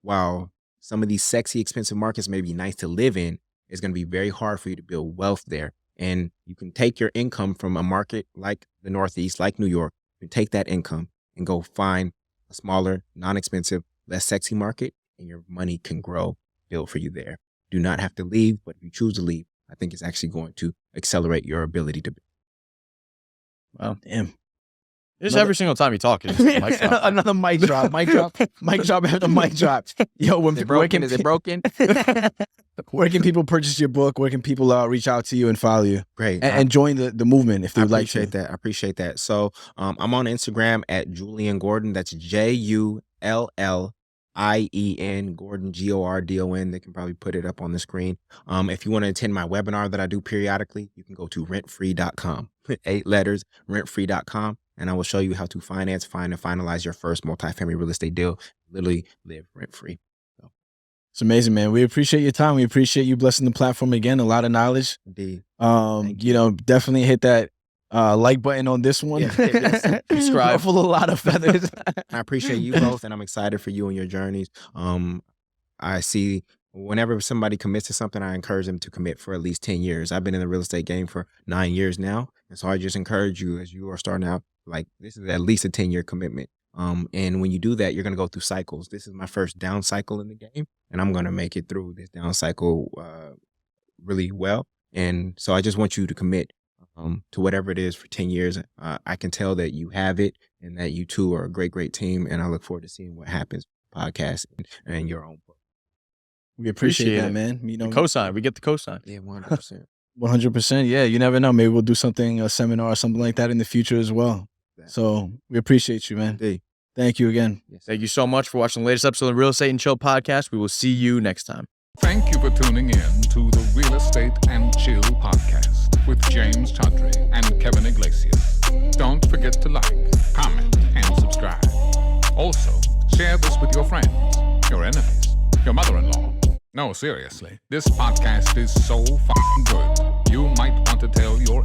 while some of these sexy, expensive markets may be nice to live in, it's going to be very hard for you to build wealth there. And you can take your income from a market like the Northeast, like New York, you can take that income and go find a smaller, non-expensive, less sexy market, and your money can grow, build for you there. You do not have to leave, but if you choose to leave, I think it's actually going to accelerate your ability to build. Wow. Damn. Just every single time you talk, it's just mic drop. Another mic drop, mic drop, mic drop after mic drop. Yo, when Is it where broken? can, Is it broken? where can people purchase your book? Where can people reach out to you and follow you Great. and join the movement if they I would like to? appreciate that. I appreciate that. So I'm on Instagram at Jullien Gordon. That's Jullien Gordon, Gordon. They can probably put it up on the screen. If you want to attend my webinar that I do periodically, you can go to rentfree.com. 8 letters, rentfree.com. And I will show you how to finance, find, and finalize your first multifamily real estate deal. Literally live rent free. So. It's amazing, man. We appreciate your time. We appreciate you blessing the platform again. A lot of knowledge. Indeed. You know, definitely hit that like button on this one. Yeah, subscribe. Ruffle a lot of feathers. I appreciate you both, and I'm excited for you and your journeys. I see whenever somebody commits to something, I encourage them to commit for at least 10 years. I've been in the real estate game for 9 years now. And so I just encourage you as you are starting out, like this is at least a 10-year commitment. And when you do that, you're going to go through cycles. This is my first down cycle in the game, and I'm going to make it through this down cycle really well. And so I just want you to commit to whatever it is for 10 years. I can tell that you have it and that you two are a great, great team. And I look forward to seeing what happens with podcast and your own book. We appreciate that, it. man. You know, The cosign. We get the cosign. Yeah, 100%. 100%. Yeah, you never know. Maybe we'll do something, a seminar or something like that in the future as well. So we appreciate you, man. Indeed. Thank you again. Yes. Thank you so much for watching the latest episode of the Real Estate and Chill podcast. We will see you next time. Thank you for tuning in to the Real Estate and Chill podcast with James Chaudhry and Kevin Iglesias. Don't forget to like, comment, and subscribe. Also, share this with your friends, your enemies, your mother-in-law. No, seriously, this podcast is so fucking good. You might want to tell your